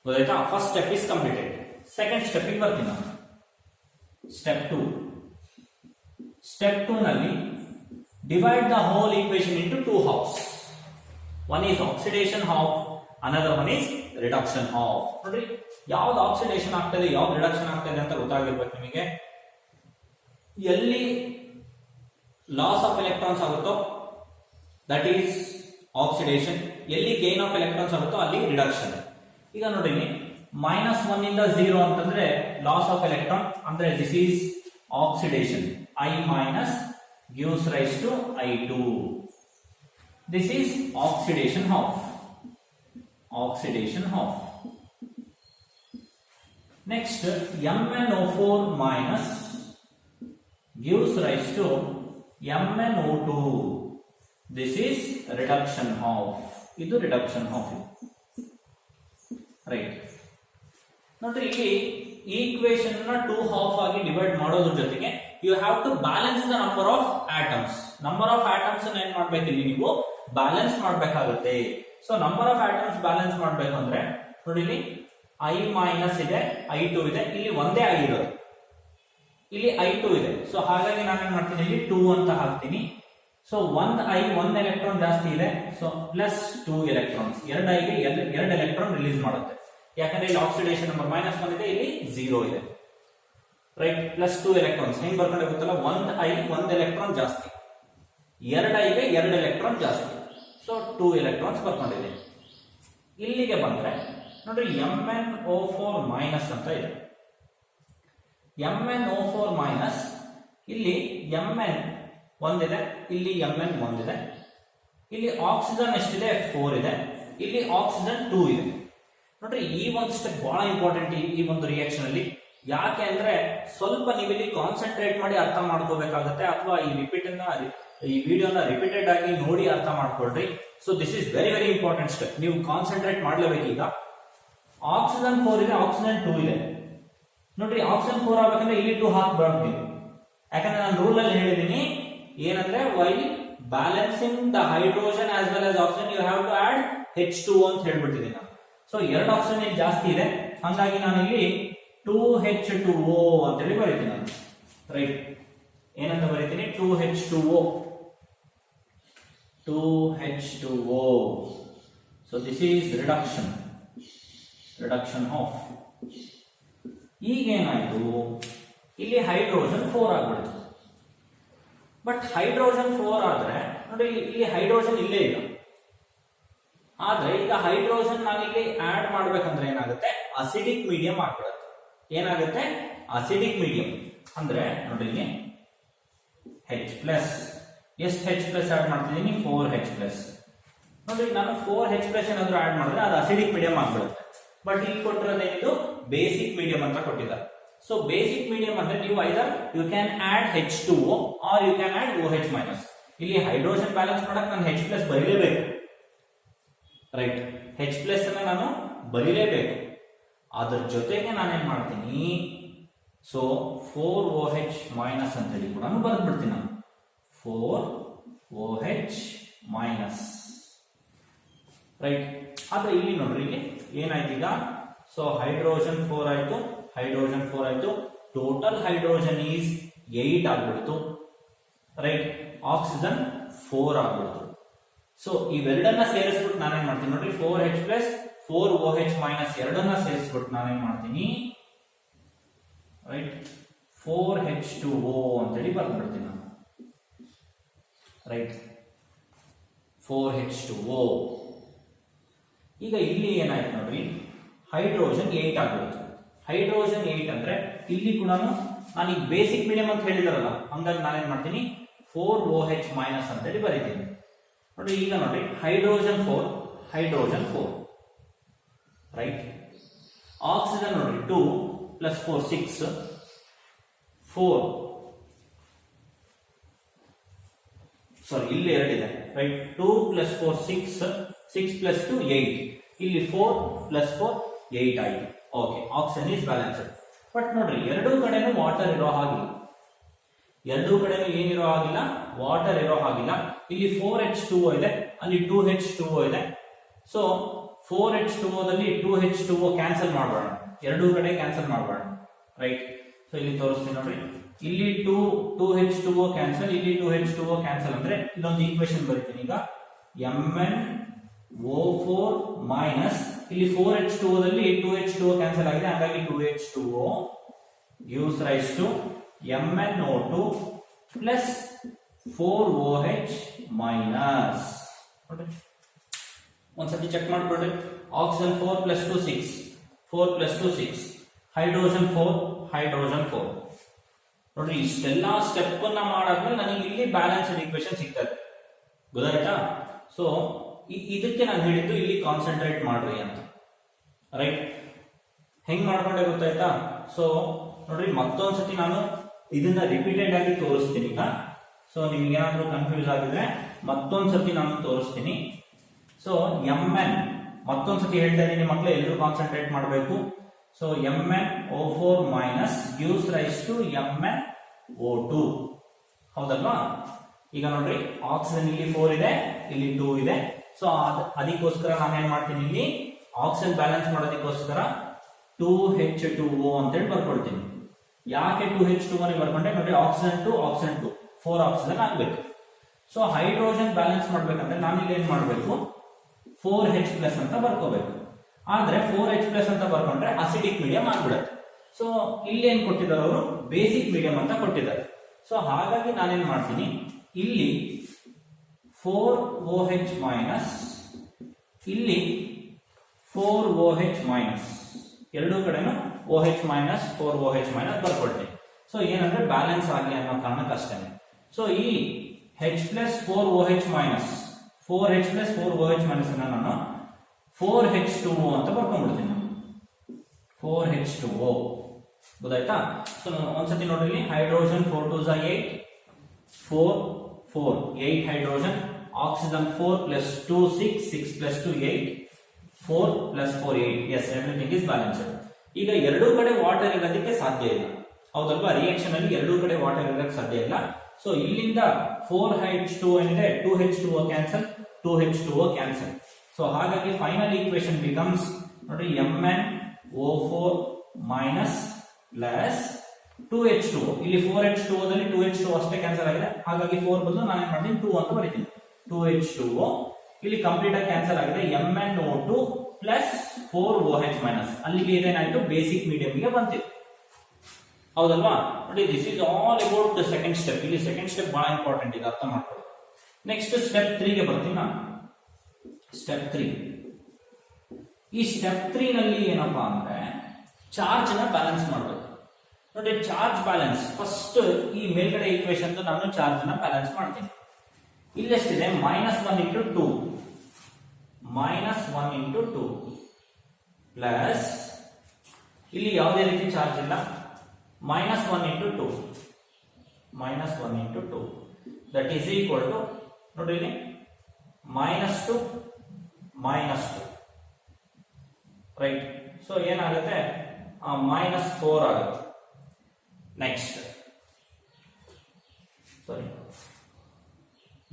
ಗೊತ್ತಾಯ್ತಾ? First step is completed. Second step ಗೆ ಬರ್ತೀನಿ ನಾನು. ಸ್ಟೆಪ್ 2. ಸ್ಟೆಪ್ 2 ನಲ್ಲಿ divide the whole equation into 2 halves. One is oxidation half, another one is reduction half. ನೋಡ್ರಿ, ಯಾವ್ದು ಆಕ್ಸಿಡೇಷನ್ ಆಗ್ತದೆ, ಯಾವ್ದು ರಿಡಕ್ಷನ್ ಆಗ್ತದೆ ಅಂತ ಗೊತ್ತಾಗಿರ್ಬೇಕು ನಿಮಗೆ. ಎಲ್ಲಿ ಲಾಸ್ ಆಫ್ ಎಲೆಕ್ಟ್ರಾನ್ಸ್ ಆಗುತ್ತೋ ದಟ್ ಈಸ್ ಆಕ್ಸಿಡೇಷನ್, ಎಲ್ಲಿ ಗೇನ್ ಆಫ್ ಎಲೆಕ್ಟ್ರಾನ್ಸ್ ಆಗುತ್ತೋ ಅಲ್ಲಿ ರಿಡಕ್ಷನ್. ಈಗ ನೋಡಿ -1 ಇಂದ 0 ಅಂತಂದ್ರೆ ಲಾಸ್ ಆಫ್ ಎಲೆಕ್ಟ್ರಾನ್, ಅಂದ್ರೆ this is oxidation. I minus gives rise to I2. This is oxidation half. Oxidation half. Next, MnO4 minus gives rise to MnO2. This is reduction half. Idu reduction half. Right. ನೋಡ್ರಿ, ಇಲ್ಲಿ equation ನ 2 half ಆಗಿ divide ಮಾಡೋದ್ರ ಜೊತೆಗೆ you have to balance the number of atoms. Number of atoms ಅನ್ನ ಏನ್ ಮಾಡ್ಬೇಕು, ಇಲ್ಲಿ ನೀವು ಬ್ಯಾಲೆನ್ಸ್ ಮಾಡ್ಬೇಕಾಗುತ್ತೆ. So number of atoms balance ಮಾಡ್ಬೇಕಂದ್ರೆ ನೋಡಿ, ಇಲ್ಲಿ I ಮೈನಸ್ ಇದೆ, I2 ಇದೆ, ಇಲ್ಲಿ ಒಂದೇ ಆಗಿರೋದು, ಇಲ್ಲಿ I2 ಇದೆ. ಸೊ ಹಾಗಾಗಿ ನಾನು ಏನ್ ಮಾಡ್ತೀನಿ, ಇಲ್ಲಿ 2 ಅಂತ ಹಾಕ್ತೀನಿ. ಸೊ ಒಂದು ಎಲೆಕ್ಟ್ರಾನ್ ಜಾಸ್ತಿ ಇದೆ, ಸೊ +2 ಎಲೆಕ್ಟ್ರಾನ್ಸ್. 2 I ಗೆ 2 ಎಲೆಕ್ಟ್ರಾನ್ ರಿಲೀಸ್ ಮಾಡುತ್ತೆ, ಯಾಕಂದ್ರೆ ಇಲ್ಲಿ ಆಕ್ಸಿಡೇಷನ್ ನಂಬರ್ -1 ಇದೆ, ಇಲ್ಲಿ 0 ಇದೆ. Right, plus 2 electrons. ಹೆಂಗ್ ಬರ್ಕೊಂಡೆ ಗೊತ್ತಲ್ಲ, 1 I 1 ಎಲೆಕ್ಟ್ರಾನ್ ಜಾಸ್ತಿ, 2 Iಗೆ 2 ಎಲೆಕ್ಟ್ರಾನ್ ಜಾಸ್ತಿ, ಸೊ 2 ಎಲೆಕ್ಟ್ರಾನ್ಸ್ ಬರ್ಕೊಂಡಿದೆ. ಇಲ್ಲಿಗೆ ಬಂದ್ರೆ ನೋಡ್ರಿ MnO4 ಮೈನಸ್ ಅಂತ ಇದೆ. MnO4 ಮೈನಸ್, ಇಲ್ಲಿ Mn ಒಂದಿದೆ, ಇಲ್ಲಿ Mn ಒಂದಿದೆ, ಇಲ್ಲಿ ಆಕ್ಸಿಜನ್ ಎಷ್ಟಿದೆ 4 ಇದೆ, ಇಲ್ಲಿ ಆಕ್ಸಿಜನ್ 2 ಇದೆ. ನೋಡ್ರಿ ಈ ಒಂದು ಸ್ಟೆಪ್ ಬಹಳ ಇಂಪಾರ್ಟೆಂಟ್ ಈ ಒಂದು ರಿಯಾಕ್ಷನ್ ಅಲ್ಲಿ. ಯಾಕೆ ಅಂದ್ರೆ ಸ್ವಲ್ಪ ನೀವು ಇಲ್ಲಿ ಕಾನ್ಸಂಟ್ರೇಟ್ ಮಾಡಿ ಅರ್ಥ ಮಾಡ್ಕೋಬೇಕಾಗುತ್ತೆ, ಅಥವಾ ಈ ವಿಡಿಯೋನ ರಿಪೀಟೆಡ್ ಆಗಿ ನೋಡಿ ಅರ್ಥ ಮಾಡ್ಕೊಳ್ರಿ. So this is very very important step, ನೀವು ಕಾನ್ಸಂಟ್ರೇಟ್ ಮಾಡ್ಲೇಬೇಕು. ಈಗ ಆಕ್ಸಿಜನ್ 4 ಇದೆ, ಆಕ್ಸಿಜನ್ 2 ಇದೆ. ನೋಡ್ರಿ ಆಕ್ಸಿಜನ್ 4 ಆಗ್ಬೇಕಂದ್ರೆ ಇಲ್ಲಿ 2 ಹಾಕ್ಬಾರ್ದು, ಯಾಕಂದ್ರೆ ನಾನು ರೂಲ್ ಅಲ್ಲಿ ಹೇಳಿದೀನಿ ಏನಂದ್ರೆ while balancing the hydrogen as well as oxygen you have to add H2O ಅಂತ ಹೇಳ್ಬಿಟ್ಟಿದ್ದೀನಿ ನಾನು. ಸೊ 2 ಆಕ್ಸಿಜನ್ ಇಲ್ಲಿ ಜಾಸ್ತಿ ಇದೆ, ಹಾಗಾಗಿ ನಾನು ಇಲ್ಲಿ 2H2O ಅಂತ ಹೇಳಿ ಬರೀತೀನಿ ನಾನು. ರೈಟ್, ಏನಂತ ಬರೀತೀನಿ, 2H2O. So this is reduction of. ಈಗ ಏನಾಯ್ತು, ಇಲ್ಲಿ ಹೈಡ್ರೋಜನ್ 4 ಆಗ್ಬಿಡ್ತು. ಬಟ್ ಹೈಡ್ರೋಜನ್ 4 ಆದ್ರೆ ನೋಡಿ ಇಲ್ಲಿ ಹೈಡ್ರೋಜನ್ ಇಲ್ಲೇ ಇಲ್ಲ. ಆದ್ರೆ ಈಗ ಹೈಡ್ರೋಜನ್ ನಾವಿಲ್ಲಿ ಆಡ್ ಮಾಡ್ಬೇಕಂದ್ರೆ ಏನಾಗುತ್ತೆ, ಅಸಿಡಿಕ್ ಮೀಡಿಯಂ ಆಗ್ಬಿಡುತ್ತೆ. ಏನಾಗುತ್ತೆ, ಅಸಿಡಿಕ್ ಮೀಡಿಯಂ ಅಂದ್ರೆ ನೋಡಿ ಇಲ್ಲಿ H+, ಎಷ್ಟು H+ ಆಡ್ ಮಾಡ್ತಿದ್ದೀನಿ, 4H+. ನೋಡಿ ನಾನು 4H+ ಏನಾದ್ರು ಆಡ್ ಮಾಡಿದ್ರೆ ಅದು ಅಸಿಡಿಕ್ ಮೀಡಿಯಂ ಆಗ್ಬಿಡುತ್ತೆ. ಬಟ್ ಇಲ್ಲಿ ಕೊಟ್ಟಿರೋದೇನಿದು ಬೇಸಿಕ್ ಮೀಡಿಯಂ ಅಂತ ಕೊಟ್ಟಿದ್ದಾರೆ. ಸೊ ಬೇಸಿಕ್ ಮೀಡಿಯಂ ಅಂದ್ರೆ ನೀವು either you can add H2O or you can add OH-. ಇಲ್ಲಿ ಹೈಡ್ರೋಜನ್ ಬ್ಯಾಲೆನ್ಸ್ ಮಾಡಕ್ ನಾನು H+ ಬರೀಲೇಬೇಕು. ರೈಟ್, H+ ಅನ್ನ ನಾನು ಬರೀಲೇಬೇಕು. ಅದ್ರ ಜೊತೆಗೆ ನಾನೇನ್ ಮಾಡ್ತೀನಿ, ಸೊ 4OH- ಅಂತ ಹೇಳಿ ಕೂಡ ಬರೆದ್ಬಿಡ್ತೀನಿ ನಾನು, 4OH-. ರೈಟ್, ಆದ್ರೆ ಇಲ್ಲಿ ನೋಡ್ರಿ ಇಲ್ಲಿ ಏನಾಯ್ತು ಈಗ, ಸೊ ಹೈಡ್ರೋಜನ್ 4 ಆಯ್ತು, ಹೈಡ್ರೋಜನ್ 4 ಆಯ್ತು, ಟೋಟಲ್ ಹೈಡ್ರೋಜನ್ ಈಸ್ 8 ಆಗ್ಬಿಡ್ತು. ರೈಟ್, ಆಕ್ಸಿಜನ್ 4 ಆಗ್ಬಿಡ್ತು. ಸೊ ಇವೆರಡನ್ನ ಸೇರಿಸ್ಬಿಟ್ಟು ನಾನೇನ್ ಮಾಡ್ತೀನಿ ನೋಡ್ರಿ, 4H+ 4OH- ಎರಡನ್ನ ಸೇರಿಸ್ಬಿಟ್ಟು ನಾನೇನ್ ಮಾಡ್ತೀನಿ, ರೈಟ್, 4H2O ಅಂತೇಳಿ ಬರ್ದ್ಬಿಡ್ತೀನಿ ನಾನು. Right, 4H2O. ಈಗ ಇಲ್ಲಿ ಏನಾಯ್ತು ನೋಡ್ರಿ, ಹೈಡ್ರೋಜನ್ 8 ಆಗ್ಬಿಡ್ತು. ಹೈಡ್ರೋಜನ್ 8 ಅಂದ್ರೆ ಇಲ್ಲಿ ಕೂಡ ನಾನು ಈಗ ಬೇಸಿಕ್ ಮೀಡಿಯಂ ಅಂತ ಹೇಳಿದಾರಲ್ಲ, ಹಂಗಾಗಿ ನಾನೇನ್ ಮಾಡ್ತೀನಿ 4OH- ಅಂತೇಳಿ ಬರೀತೀನಿ. ನೋಡಿ ಈಗ ನೋಡಿ ಹೈಡ್ರೋಜನ್ 4, ಹೈಡ್ರೋಜನ್ 4. ರೈಟ್, ಆಕ್ಸಿಜನ್ ನೋಡಿ 2 + 4 6, 4 ಸಾರಿ ಇಲ್ಲಿ 2 ಇದೆ. ರೈಟ್, 2 + 4 6, 6 + 2 8, ಇಲ್ಲಿ 4 + 4 8 ಆಯ್ತು. Okay, oxygen is balanced. But ನೋಡ್ರಿ ಎರಡೂ ಕಡೆನೂ ವಾಟರ್ ಇರೋ ಹಾಗಿಲ್ಲ, ಎರಡೂ ಕಡೆನೂ ಏನಿರೋ ಹಾಗಿಲ್ಲ, ವಾಟರ್ ಇರೋ ಹಾಗಿಲ್ಲ. ಇಲ್ಲಿ 4H2O ಇದೆ, ಅಲ್ಲಿ 2H2O ಇದೆ. ಸೊ 4H2O ದಲ್ಲಿ 2H2O ಕ್ಯಾನ್ಸಲ್ ಮಾಡಬೇಡ, ಎರಡೂ ಕಡೆ ಕ್ಯಾನ್ಸಲ್ ಮಾಡಬೇಡ. ರೈಟ್, ಸೊ ಇಲ್ಲಿ ತೋರಿಸ್ತೀನಿ ನೋಡ್ರಿ, ಇಲ್ಲಿ 2H2O ಕ್ಯಾನ್ಸಲ್, ಇಲ್ಲಿ 2H2O ಕ್ಯಾನ್ಸಲ್ ಅಂದ್ರೆ ಇದೊಂದು ಈಕ್ವೇಶನ್ ಬರೀತೀನಿ ಈಗ, MnO4- ಇಲ್ಲಿ 4H2O ದಲ್ಲಿ 2H2O ಕ್ಯಾನ್ಸಲ್ ಆಗಿದೆ, ಹಾಗಾಗಿ 2H2O gives rise to MnO2 plus 4OH-. ಒಂದ್ಸತಿ ಚೆಕ್ ಮಾಡ್ಕೊಳ್ರಿ, ಆಕ್ಸಿಜನ್ 4 + 2 6, 4 + 2 6, ಹೈಡ್ರೋಜನ್ 4, ಹೈಡ್ರೋಜನ್ 4. ನೋಡ್ರಿ ಇಷ್ಟೆಲ್ಲಾ ಸ್ಟೆಪ್ ಅನ್ನ ಮಾಡಾದ್ಮೇಲೆ ನನಗೆ ಇಲ್ಲಿ ಬ್ಯಾಲೆನ್ಸ್ಡ್ ಈಕ್ವೇಶನ್ ಸಿಗ್ತದೆ. ಗೊತ್ತಾಯ್ತಾ? ಸೊ ಇದಕ್ಕೆ ನಾನು ಹೇಳಿದ್ದು ಇಲ್ಲಿ ಕಾನ್ಸಂಟ್ರೇಟ್ ಮಾಡ್ರಿ ಅಂತ. ರೈಟ್, ಹೆಂಗ್ ಮಾಡ್ಕೊಂಡೆ ಗೊತ್ತಾಯ್ತಾ? ಸೊ ನೋಡ್ರಿ ಮತ್ತೊಂದ್ಸತಿ ನಾನು ಇದನ್ನ ರಿಪೀಟೆಡ್ ಆಗಿ ತೋರಿಸ್ತೀನಿ ಈಗ. ಸೊ ನಿಮ್ಗೆ ಏನಾದ್ರೂ ಕನ್ಫ್ಯೂಸ್ ಆಗಿದ್ರೆ ಮತ್ತೊಂದ್ಸತಿ ನಾನು ತೋರಿಸ್ತೀನಿ. ಸೊ Mn ಮತ್ತೊಂದ್ಸತಿ ಹೇಳ್ತಾ ಇದ್ದೀನಿ ಮಕ್ಕಳು, ಎಲ್ಲರೂ ಕಾನ್ಸಂಟ್ರೇಟ್ ಮಾಡಬೇಕು. So MnO4- gives rise to MnO2. ಹೌದಲ್ವಾ? ಈಗ ನೋಡ್ರಿ ಆಕ್ಸಿಜನ್ ಇಲ್ಲಿ 4 ಇದೆ, ಇಲ್ಲಿ 2 ಇದೆ. ಸೊ ಅದಕ್ಕೋಸ್ಕರ ನಾನು ಏನ್ ಮಾಡ್ತೀನಿ, ಇಲ್ಲಿ ಆಕ್ಸಿಜನ್ ಬ್ಯಾಲೆನ್ಸ್ ಮಾಡೋದಕ್ಕೋಸ್ಕರ 2H2O ಅಂತೇಳಿ ಬರ್ಕೊಳ್ತೀನಿ. ಯಾಕೆ 2H2O ಬರ್ಕೊಂಡೆ ನೋಡಿ, ಆಕ್ಸಿಜನ್ 2 ಆಕ್ಸಿಜನ್ 2 4 ಆಕ್ಸಿಜನ್ ಆಗ್ಬೇಕು. ಸೊ ಹೈಡ್ರೋಜನ್ ಬ್ಯಾಲೆನ್ಸ್ ಮಾಡ್ಬೇಕಂದ್ರೆ ನಾನು ಇಲ್ಲಿ ಏನ್ ಮಾಡ್ಬೇಕು, 4H+ ಅಂತ ಬರ್ಕೋಬೇಕು. ಆದ್ರೆ 4H+ ಅಂತ ಬರ್ಕೊಂಡ್ರೆ ಅಸಿಡಿಕ್ ಮೀಡಿಯಂ ಆಗ್ಬಿಡುತ್ತೆ. ಸೊ ಇಲ್ಲಿ ಏನ್ ಕೊಟ್ಟಿದ್ದಾರೆ ಅವರು ಬೇಸಿಕ್ ಮೀಡಿಯಂ ಅಂತ ಕೊಟ್ಟಿದ್ದಾರೆ. ಸೊ ಹಾಗಾಗಿ ನಾನೇನ್ ಮಾಡ್ತೀನಿ, ಇಲ್ಲಿ 4OH ಮೈನಸ್, ಇಲ್ಲಿ 4OH ಮೈನಸ್, ಎರಡೂ ಕಡೆನೂ OH ಮೈನಸ್ 4OH ಮೈನಸ್ ಬರ್ಕೊಳ್ತೀನಿ. ಸೊ ಏನಂದ್ರೆ ಬ್ಯಾಲೆನ್ಸ್ ಆಗಲಿ ಅನ್ನೋ ಕಾರಣಕ್ಕೆ ಅಷ್ಟೇ. ಸೊ ಈ H plus 4OH minus 4H plus 4OH minus ಅನ್ನ ನಾನು 4H2O ಅಂತ ಬರ್ಕೊಂಡ್ಬಿಡ್ತೀನಿ. 4H2O ಗೊತ್ತಾಯ್ತಾ? ಸೊ ಒಂದ್ಸತಿ ನೋಡ್ರಿ, hydrogen 4 2s 8, 4 4 8 hydrogen, oxygen 4 plus 2 6, 6 plus 2 8, 4 plus 4 8. Yes, everything is balanced. ಈಗ ಎರಡೂ ಕಡೆ ವಾಟರ್ ಇರೋದಕ್ಕೆ ಸಾಧ್ಯ ಇಲ್ಲ, ಹೌದಲ್ವಾ? ರಿಯಾಕ್ಷನ್ ಅಲ್ಲಿ ಎರಡೂ ಕಡೆ ವಾಟರ್ ಇರೋದಕ್ಕೆ ಸಾಧ್ಯ ಇಲ್ಲ. ಸೊ ಇಲ್ಲಿಂದ 4H2O ಏನಿದೆ, 2H2O cancel, 2H2O cancel. So ಹಾಗಾಗಿ ಫೈನಲ್ ಈಕ್ವೇಶನ್ ಬಿಕಮ್ಸ್ ನೋಡ್ರಿ, MnO4 ಮೈನಸ್ ಪ್ಲಸ್ 2H2O. ಇಲ್ಲಿ 4H2O ದಲ್ಲಿ 2H2O ಅಷ್ಟೇ ಕ್ಯಾನ್ಸಲ್ ಆಗಿದೆ, ಹಾಗಾಗಿ 4 ಬದಲು ನಾನು ಏನ್ ಮಾಡ್ತೀನಿ 2 ಅಂತ ಬರೀತೀನಿ. 2H2O ಇಲ್ಲಿ ಕಂಪ್ಲೀಟ್ ಆಗಿ ಕ್ಯಾನ್ಸಲ್ ಆಗಿದೆ. MnO2 ಪ್ಲಸ್ 4OH ಮೈನಸ್, ಅಲ್ಲಿಗೆ ಇದೇನಾಯ್ತು, ಬೇಸಿಕ್ ಮೀಡಿಯಂ ಗೆ ಬಂತಿದೆ, ಹೌದಲ್ವಾ? ನೋಡಿ, this is all about the second step. ಇಲ್ಲಿ ಸೆಕೆಂಡ್ ಸ್ಟೆಪ್ ಬಹಳ ಇಂಪಾರ್ಟೆಂಟ್ ಇದೆ, ಅರ್ಥ ಮಾಡ್ಕೊಳ್ಳಿ. ನೆಕ್ಸ್ಟ್ ಸ್ಟೆಪ್ 3 ಗೆ ಬರ್ತೀನಿ ನಾನು. ಸ್ಟೆಪ್ 3, ಈ ಸ್ಟೆಪ್ 3 ನಲ್ಲಿ ಏನಪ್ಪಾ ಅಂದ್ರೆ ಚಾರ್ಜ್ ನ ಬ್ಯಾಲೆನ್ಸ್ ಮಾಡಬೇಕು. ನೋಡಿ, ಚಾರ್ಜ್ ಬ್ಯಾಲೆನ್ಸ್ ಫಸ್ಟ್ ಈ ಮೇಲ್ಗಡೆ ಈಕ್ವೇಶನ್ ನಾನು ಚಾರ್ಜ್ ನ ಬ್ಯಾಲೆನ್ಸ್ ಮಾಡ್ತೀನಿ. ಇಲ್ಲೆಷ್ಟಿದೆ, -1 into 2, -1 into 2 ಪ್ಲಸ್ ಇಲ್ಲಿ ಯಾವುದೇ ರೀತಿ ಚಾರ್ಜ್ ಇಲ್ಲ, -1 into 2, -1 into 2 that is equal to, ನೋಡಿ ಇಲ್ಲಿ -2 -2, ರೈಟ್? ಸೊ ಏನಾಗುತ್ತೆ, -4 ಆಗುತ್ತೆ. ನೆಕ್ಸ್ಟ್ ಸಾರಿ,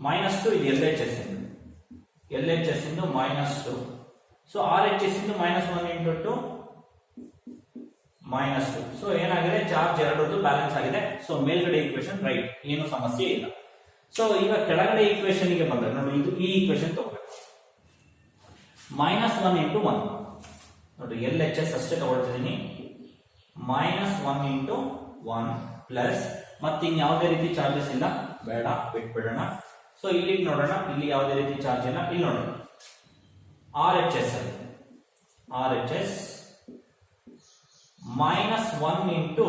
-2 ಇದು LHS ಇಂದು, LHS ಇಂದು -2. ಸೊ RHS ಇಂದು -1 into 2 -2. ಸೊ ಏನಾಗಿದೆ, ಚಾರ್ಜ್ ಎರಡರದ್ದು ಬ್ಯಾಲೆನ್ಸ್ ಆಗಿದೆ. ಸೊ ಮೇಲ್ಗಡೆ ಈಕ್ವೇಶನ್ ರೈಟ್, ಏನು ಸಮಸ್ಯೆ ಇಲ್ಲ. ಸೊ ಈಗ ಕೆಳಗಡೆ ಈಕ್ವೇಶನ್ ಗೆ ಬಂದ್ರೆ ನೋಡಿ, ಇದು ಈ ಈಕ್ವೇಶನ್ ತಗೋಬೇಕು. -1 into 1 ನೋಡಿ, LHS ಅಷ್ಟೇ ತಗೊಳ್ತಿದ್ದೀನಿ. -1 into 1 ಪ್ಲಸ್, ಮತ್ತೆ ಇನ್ ಯಾವುದೇ ರೀತಿ ಚಾರ್ಜಸ್ ಇಲ್ಲ, ಬೇಡ, ಬಿಟ್ಬಿಡೋಣ. ಸೊ ಇಲ್ಲಿ ನೋಡೋಣ, ಇಲ್ಲಿ ಯಾವುದೇ ರೀತಿ ಚಾರ್ಜ್ ಇಲ್ಲ. ಇಲ್ಲಿ ನೋಡೋಣ, RHS ಅಲ್ಲಿ RHS -1 into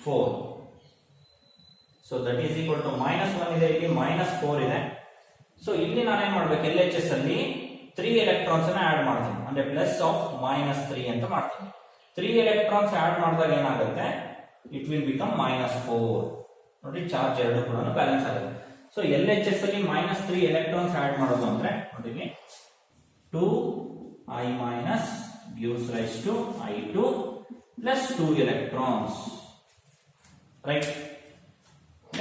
4. So that is equal to -1 ಇದೆ, ಇಲ್ಲಿ -4 ಇದೆ. ಸೊ ಇಲ್ಲಿ ನಾನೇನ್ ಮಾಡ್ಬೇಕು, LHS ಅಲ್ಲಿ 3 ಎಲೆಕ್ಟ್ರಾನ್ಸ್ ಅನ್ನ ಆಡ್ ಮಾಡ್ತೀನಿ, ಅಂದ್ರೆ ಪ್ಲಸ್ ಆಫ್ -3 ಅಂತ ಮಾಡ್ತೀನಿ. 3 ಎಲೆಕ್ಟ್ರಾನ್ಸ್ ಆಡ್ ಮಾಡಿದಾಗ ಏನಾಗುತ್ತೆ, ಇಟ್ ವಿಲ್ ಬಿಕಮ್ -4. ನೋಡಿ, ಚಾರ್ಜ್ ಎರಡು ಕೂಡ ಬ್ಯಾಲೆನ್ಸ್ ಆಗುತ್ತೆ. ಸೊ LHS ಅಲ್ಲಿ -3 ಎಲೆಕ್ಟ್ರಾನ್ಸ್ ಆಡ್ ಮಾಡೋದು ಅಂದ್ರೆ ನೋಡಿ, 2I minus gives rise to I2 plus 2 electrons, right?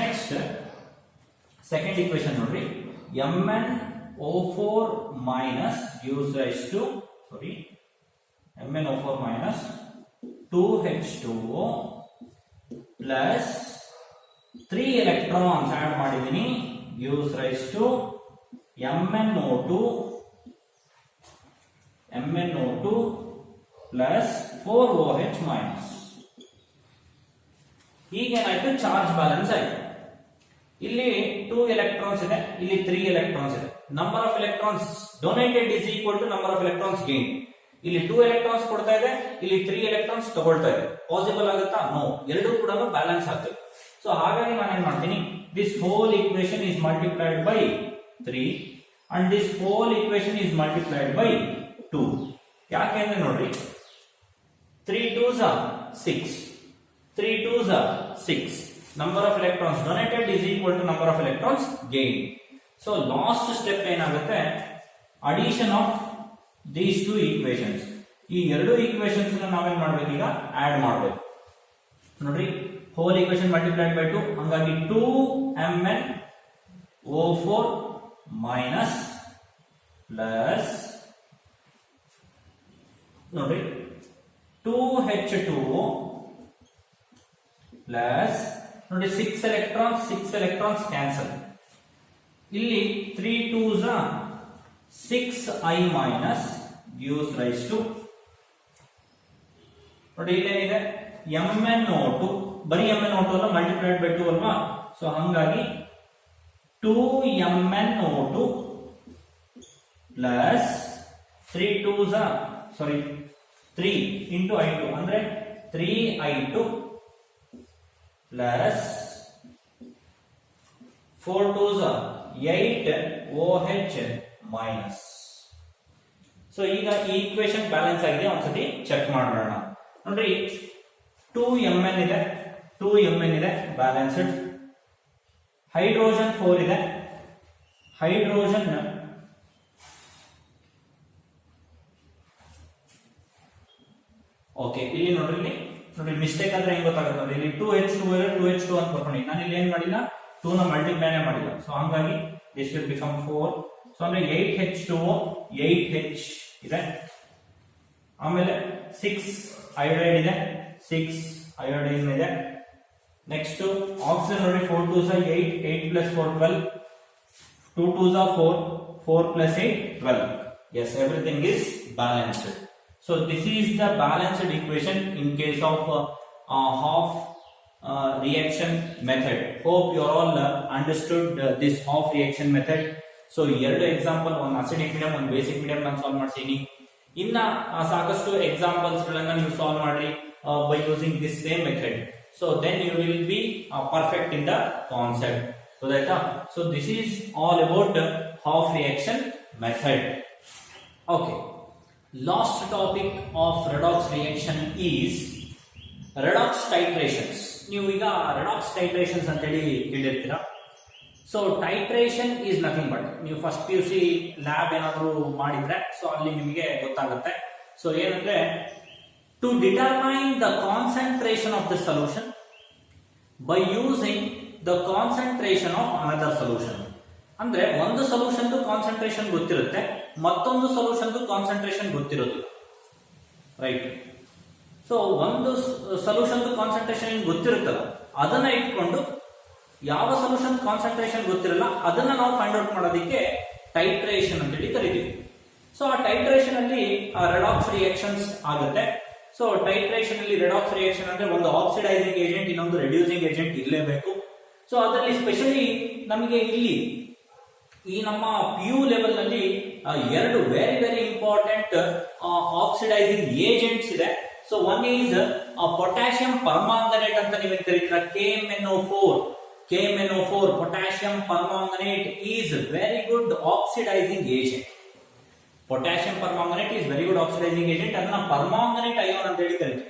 Next, second equation nodri, MnO4 minus gives rise to, sorry, MnO4 minus 2H2O plus 3 electrons add ಮಾಡಿದೀನಿ, gives rise to MnO2 plus 4OH minus. ಈಗೇನಾಯ್ತು, charge balance ಆಯ್ತು. ಇಲ್ಲಿ 2 electrons ಇದೆ, ಇಲ್ಲಿ 3 electrons ಇದೆ. Number of electrons donated is equal to number of electrons gain. ಇಲ್ಲಿ 2 electrons ಕೊಡ್ತಾ ಇದೆ, ಇಲ್ಲಿ 3 ಎಲೆಕ್ಟ್ರಾನ್ಸ್ ತಗೊಳ್ತಾ ಇದೆ. ಪಾಸಿಬಲ್ ಆಗುತ್ತಾ? ನೋ, ಎರಡೂ ಕೂಡ ಬ್ಯಾಲೆನ್ಸ್ ಆಗ್ತದೆ. ಸೊ ಹಾಗಾಗಿ ನಾನು ಏನ್ ಮಾಡ್ತೀನಿ, this whole equation is multiplied by 3 and this whole equation is multiplied by 2. ಯಾಕೆಂದ್ರೆ ನೋಡ್ರಿ, 3 2s are 6, 3 2s are 6. Number of electrons donated is equal to number of electrons gained. So last step ಏನಾಗುತ್ತೆ, addition of these two equations. ಈ ಎರಡು equations ನಾವೇನ್ ಮಾಡ್ಬೇಕು, ಈಗ add ಮಾಡ್ಬೇಕು. ನೋಡ್ರಿ, ಹೋಲ್ ಈಕ್ವೇಶನ್ ಮಲ್ಟಿಪ್ಲೈಡ್ ಬೈ 2, ಹಂಗಾಗಿ 2MnO4 ಮೈನಸ್ ಪ್ಲಸ್ ನೋಡ್ರಿ 2H2O ಪ್ಲಸ್ ನೋಡಿ 6 ಎಲೆಕ್ಟ್ರಾನ್ಸ್ ಕ್ಯಾನ್ಸಲ್. ಇಲ್ಲಿ 3 2s 6I minus gives rise to ನೋಡಿ ಇಲ್ಲೇನಿದೆ MnO2 ಬರೀ MnO2 ಅಲ್ಲ ಮಲ್ಟಿಪ್ಲೈಡ್ ಬೈ 2 ಅಲ್ವಾ, ಸೊ ಹಂಗಾಗಿ 2MnO2 ಪ್ಲಸ್ 3 into I2 ಅಂದ್ರೆ 3I2 plus 4 2s 8 OH minus. So ಈಗ ಈ ಈಕ್ವೇಶನ್ ಬ್ಯಾಲೆನ್ಸ್ ಆಗಿದೆ, ಒಂದ್ಸತಿ ಚೆಕ್ ಮಾಡೋಣ. ನೋಡ್ರಿ 2Mn ಇದೆ ಬ್ಯಾಲೆನ್ಸ್ಡ್, ಹೈಡ್ರೋಜನ್ 4 ಇದೆ, ಹೈಡ್ರೋಜನ್ ಓಕೆ. ಇಲ್ಲಿ ನೋಡ್ರಿ ಮಿಸ್ಟೇಕ್ ಅಂದ್ರೆ ಹೆಂಗ್ ಗೊತ್ತಾಗುತ್ತೆ ನೋಡಿ, ಇಲ್ಲಿ 2H2 ಅಂತ ಬರ್ಕೊಂಡು ನಾನು ಇಲ್ಲಿ ಏನ್ ಮಾಡಿಲ್ಲ 2 ನ ಮಲ್ಟಿಪ್ಲೈನೇ ಮಾಡಿಲ್ಲ, ಸೊ ಹಂಗಾಗಿ ದಿಸ್ ವಿಲ್ ಬಿಕಮ್ 4. ಸೊ ಅಂದ್ರೆ 8H2O 8H ಇದೆ, ಆಮೇಲೆ 6 ಅಯೋಡೈಡ್ ಇದೆ, 6 ಅಯೋಡೈನ್ ಇದೆ. ನೆಕ್ಸ್ಟ್ ಆಕ್ಸಿಜನ್ ನೋಡಿ 4 2s 8, 8 plus 4 12, 2 2s 4, 4 plus 8 12. Yes, everything is balanced. So this is the balanced equation in case of half reaction method. Hope you all understood this half reaction method. So ಎರಡು example, ಒಂದು acidic medium, ಒಂದು basic medium ನಾನು solve ಮಾಡ್ತೀನಿ. ಇನ್ನ ಸಾಕಷ್ಟು examples ಗಳನ್ನ ನೀವು solve ಮಾಡಿ by using this same method. So then you will be perfect in the concept. So that so this is all about half reaction method. Okay. Last topic of redox reaction is redox titrations. ನೀವು ಈಗ redox titrations ಅಂತ ಹೇಳಿ ಕೇಳಿರ್ತೀರಾ. So titration is nothing but, ನೀವು first PUC lab ಏನಾದ್ರು ಮಾಡಿದ್ರೆ so ಅಲ್ಲಿ ನಿಮಗೆ ಗೊತ್ತಾಗುತ್ತೆ. ಸೊ ಏನಂದ್ರೆ to determine the concentration of the solution by using the concentration of another solution. ಅಂದ್ರೆ ಒಂದು ಸೊಲ್ಯೂಷನ್ ಕಾನ್ಸಂಟ್ರೇಷನ್ ಗೊತ್ತಿರುತ್ತೆ, ಮತ್ತೊಂದು ಸೊಲ್ಯೂಷನ್ ಕಾನ್ಸಂಟ್ರೇಷನ್ ಗೊತ್ತಿರೋದಿಲ್ಲ, ರೈಟ್? ಸೊ ಒಂದು ಸೊಲ್ಯೂಷನ್ ಕಾನ್ಸಂಟ್ರೇಷನ್ ಗೊತ್ತಿರುತ್ತಲ್ಲ ಅದನ್ನ ಇಟ್ಕೊಂಡು ಯಾವ ಸೊಲ್ಯೂಷನ್ ಕಾನ್ಸಂಟ್ರೇಷನ್ ಗೊತ್ತಿರಲ್ಲ ಅದನ್ನ ನಾವು ಫೈಂಡ್ ಔಟ್ ಮಾಡೋದಕ್ಕೆ ಟೈಟ್ರೇಷನ್ ಅಂತ ಹೇಳಿ ಕರಿತೀವಿ. ಸೊ ಆ ಟೈಟ್ರೇಷನ್ ಅಲ್ಲಿ ರೆಡಾಕ್ಸ್ ರಿಯಾಕ್ಷನ್ಸ್ ಆಗುತ್ತೆ. ಸೊ ಟೈಟ್ರೇಷನ್ ಅಲ್ಲಿ ರೆಡಾಕ್ಸ್ ರಿಯಾಕ್ಷನ್ ಅಂದ್ರೆ ಒಂದು ಆಕ್ಸಿಡೈಸಿಂಗ್ ಏಜೆಂಟ್, ಇನ್ನೊಂದು ರೆಡ್ಯೂಸಿಂಗ್ ಏಜೆಂಟ್ ಇರಲೇಬೇಕು. ಸೊ ಅದರಲ್ಲಿ ಸ್ಪೆಷಲಿ ನಮಗೆ ಇಲ್ಲಿ ಈ ನಮ್ಮ PU ಲೆವೆಲ್ ನಲ್ಲಿ ಎರಡು very very important oxidising agents ಇದೆ. So one is potassium permanganate ಅಂತ ನೀವು ಕರೀತೀರಾ, KMNO4 potassium permanganate is very good oxidizing agent. Potassium permanganate is very good oxidizing agent. ಅದನ್ನ ಪರ್ಮಾಂಗನೇಟ್ ಅಯಾನ್ ಅಂತ ಹೇಳಿ ಕರೀತೀವಿ.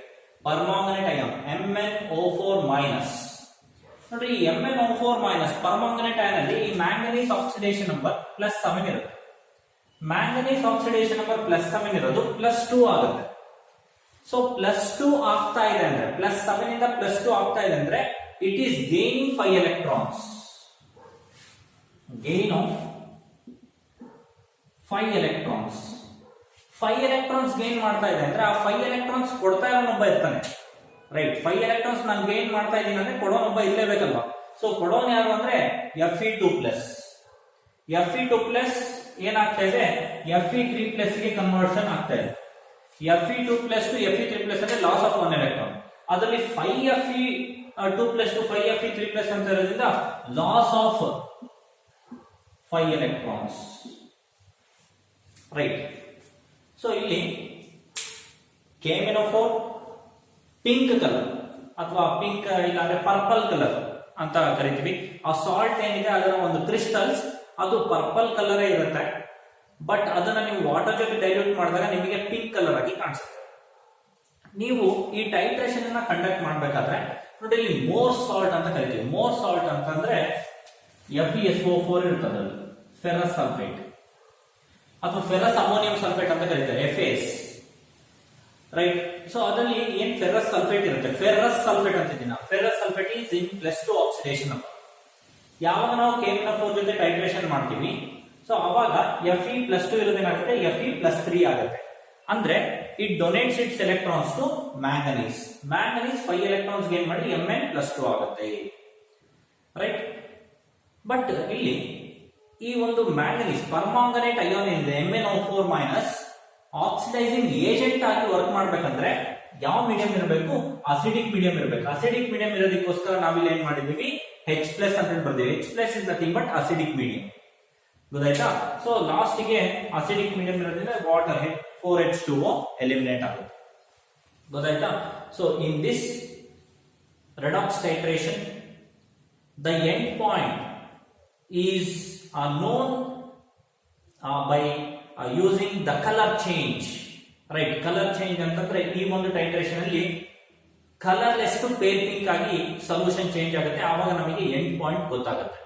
Permanganate ion MnO4 minus. ನೋಡ್ರಿ ಈ MnO4 ಮೈನಸ್ ಪರ್ಮಾಂಗನೇಟ್ ಅಯಾನ್ ಅಲ್ಲಿ ಈ ಮ್ಯಾಂಗನೀಸ್ ಆಕ್ಸಿಡೇಷನ್ ನಂಬರ್ +7 ಇರುತ್ತೆ. ಮ್ಯಾಂಗನೀಸ್ ಆಕ್ಸಿಡೇಷನ್ ನಂಬರ್ +7 ಇರೋದು +2 ಆಗುತ್ತೆ. ಸೊ +2 ಆಗ್ತಾ ಇದೆ ಅಂದ್ರೆ +7 ಇಂದ +2 ಆಗ್ತಾ ಇದೆ ಅಂದ್ರೆ it is gaining 5 electrons. Gain of 5 electrons. 5 electrons gain ಮಾಡ್ತಾ ಇದೆ ಅಂದ್ರೆ ಆ 5 electrons ಕೊಡ್ತಾ ಇರೋನೊಬ್ಬ ಇರ್ತಾನೆ, ರೈಟ್? 5 electrons ನಾನು ಗೇನ್ ಮಾಡ್ತಾ ಇದ್ದೀನಿ ಅಂದ್ರೆ ಕೊಡೋನೊಬ್ಬ ಇರಲೇಬೇಕಲ್ವಾ? ಸೊ ಕೊಡೋನ್ ಯಾರು ಅಂದ್ರೆ Fe2+. ಏನಾಗ್ತಾ ಇದೆ, Fe3+ ಗೆ ಕನ್ವರ್ಷನ್ ಆಗ್ತಾ ಇದೆ. Fe2+ to Fe3+ ಅಂದ್ರೆ ಲಾಸ್ ಆಫ್ 1 electron. ಅದರಲ್ಲಿ 5Fe2+ to 5Fe3+ ಅಂತ ಇರೋದ್ರಿಂದ loss of 5 electrons, right? So ಇಲ್ಲಿ KMnO4 ಪಿಂಕ್ ಕಲರ್ ಅಥವಾ ಪಿಂಕ್ ಇಲ್ಲಾಂದ್ರೆ ಪರ್ಪಲ್ ಕಲರ್ ಅಂತ ಕರಿತೀವಿ. ಆ ಸಾಲ್ಟ್ ಏನಿದೆ ಅದರ ಒಂದು ಕ್ರಿಸ್ಟಲ್ಸ್ ಅದು ಪರ್ಪಲ್ ಕಲರ್ ಇರುತ್ತೆ, ಬಟ್ ಅದನ್ನ ನೀವು ವಾಟರ್ ಜೊತೆ ಡೈಲ್ಯೂಟ್ ಮಾಡಿದಾಗ ನಿಮಗೆ ಪಿಂಕ್ ಕಲರ್ ಆಗಿ ಕಾಣಿಸುತ್ತೆ. ನೀವು ಈ ಟೈಟ್ರೇಷನ್ ಅನ್ನ ಕಂಡಕ್ಟ್ ಮಾಡಬೇಕಾದ್ರೆ ನೋಡಿ ಇಲ್ಲಿ ಮೋರ್ ಸಾಲ್ಟ್ ಅಂತ ಕರಿತೀವಿ. ಮೋರ್ ಸಾಲ್ಟ್ ಅಂತಂದ್ರೆ FeSO4 ಇರ್ತದೆ, ಫೆರಸ್ ಸಲ್ಫೇಟ್ ಅಥವಾ ಫೆರಸ್ ಅಮೋನಿಯಂ ಸಲ್ಫೇಟ್ ಅಂತ ಕರೀತಾರೆ, FAS, ರೈಟ್? ಸೊ ಅದರಲ್ಲಿ ಏನ್ ಫೆರಸ್ ಸಲ್ಫೇಟ್ ಇರುತ್ತೆ, ಫೆರಸ್ ಸಲ್ಫೇಟ್ ಅಂತಿದ್ದೀನ. Ferrous sulphate is in +2 oxidation number. ಯಾವಾಗ ನಾವು KMnO4 ಜೊತೆ ಟೈಟ್ರೇಷನ್ ಮಾಡ್ತೀವಿ ಸೊ ಅವಾಗ Fe+2 ಇರೋದೇನಾಗುತ್ತೆ, Fe+3 ಆಗುತ್ತೆ. ಅಂದ್ರೆ it donates its electrons to manganese. 5 electrons gain ಮಾಡಿ Mn+2 ಆಗುತ್ತೆ, ರೈಟ್? ಬಟ್ ಇಲ್ಲಿ ಈ ಒಂದು ಮ್ಯಾಂಗನೀಸ್ ಪರ್ಮಾಂಗನೇಟ್ ಅಯಾನ್ ಏನಿದೆ MnO4- ಆಕ್ಸಿಡೈಸಿಂಗ್ ಏಜೆಂಟ್ ಆಗಿ ವರ್ಕ್ ಮಾಡ್ಬೇಕಂದ್ರೆ ಯಾವ ಮೀಡಿಯಂ ಇರಬೇಕು, ಅಸಿಡಿಕ್ ಮೀಡಿಯಂ ಇರಬೇಕು. ಅಸಿಡಿಕ್ ಮೀಡಿಯಂ ಇರೋದಕ್ಕೋಸ್ಕರ ನಾವಿಲ್ಲಿ ಏನ್ ಮಾಡಿದೀವಿ, H+ ಅಂತ ಬರ್ತೀವಿ. H+ is nothing but acidic medium. ಗೊತ್ತಾಯ್ತಾ? ಸೊ ಲಾಸ್ಟ್ ಗೆ ಅಸಿಡಿಕ್ ಮೀಡಿಯಂ ಇರೋದ್ರಿಂದ ವಾಟರ್ 4H2O ಎಲಿಮಿನೇಟ್ ಆಗುತ್ತೆ. ಗೊತ್ತಾಯ್ತಾ? So in this redox titration the end point is known by using the color change, right? Color change ಅಂತಂದ್ರೆ ಈ ಒಂದು titration ಅಲ್ಲಿ colourless to pale pink ಆಗಿ ಸೊಲ್ಯೂಷನ್ ಚೇಂಜ್ ಆಗುತ್ತೆ. ಆವಾಗ ನಮಗೆ ಎಂಡ್ ಪಾಯಿಂಟ್ ಗೊತ್ತಾಗುತ್ತೆ,